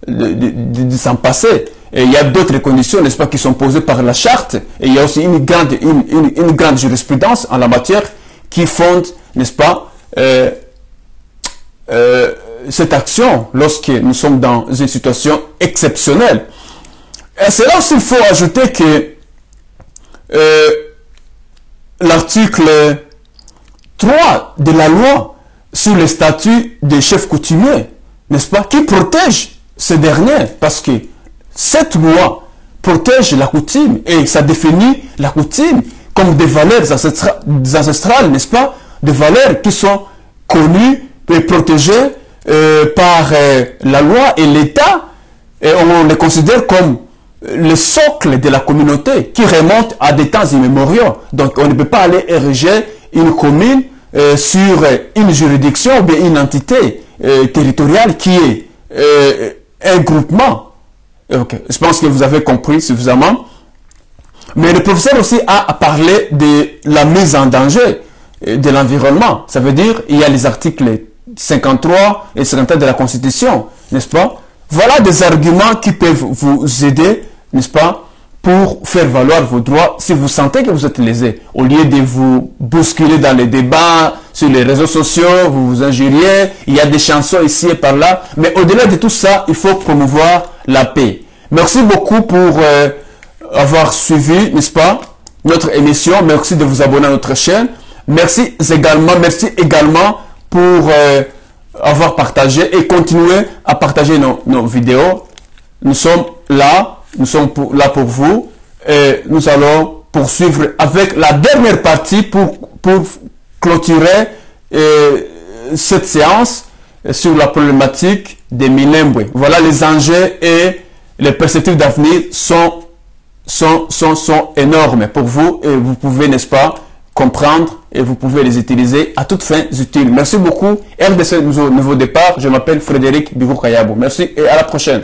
de s'en passer. Et il y a d'autres conditions, n'est-ce pas, qui sont posées par la charte, et il y a aussi une grande jurisprudence en la matière qui fonde, n'est-ce pas, cette action lorsque nous sommes dans une situation exceptionnelle. Et c'est là aussi qu'il faut ajouter que l'article 3 de la loi sur le statut des chefs coutumiers, n'est-ce pas, qui protège ces derniers, parce que cette loi protège la coutume et ça définit la coutume comme des valeurs ancestrales, n'est-ce pas, des valeurs qui sont connues et protégées par la loi et l'État, et on les considère comme le socle de la communauté qui remonte à des temps immémoriaux. Donc on ne peut pas aller ériger une commune sur une juridiction ou bien une entité territoriale qui est un groupement. Okay. Je pense que vous avez compris suffisamment. Mais le professeur aussi a parlé de la mise en danger de l'environnement. Ça veut dire il y a les articles 53 et 54 de la Constitution, n'est-ce pas? Voilà des arguments qui peuvent vous aider, n'est-ce pas, pour faire valoir vos droits si vous sentez que vous êtes lésé. Au lieu de vous bousculer dans les débats, sur les réseaux sociaux, vous vous injuriez, il y a des chansons ici et par là. Mais au-delà de tout ça, il faut promouvoir la paix. Merci beaucoup pour avoir suivi, n'est-ce pas, notre émission. Merci de vous abonner à notre chaîne. Merci également pour avoir partagé et continuer à partager nos vidéos. Nous sommes là pour vous et nous allons poursuivre avec la dernière partie pour clôturer cette séance sur la problématique des Minembwe. Voilà, les enjeux et les perspectives d'avenir sont énormes pour vous et vous pouvez, n'est-ce pas, comprendre et vous pouvez les utiliser à toutes fins utiles. Merci beaucoup. RDC Nouveau Départ, je m'appelle Frédéric Bigou Kayabo. Merci et à la prochaine.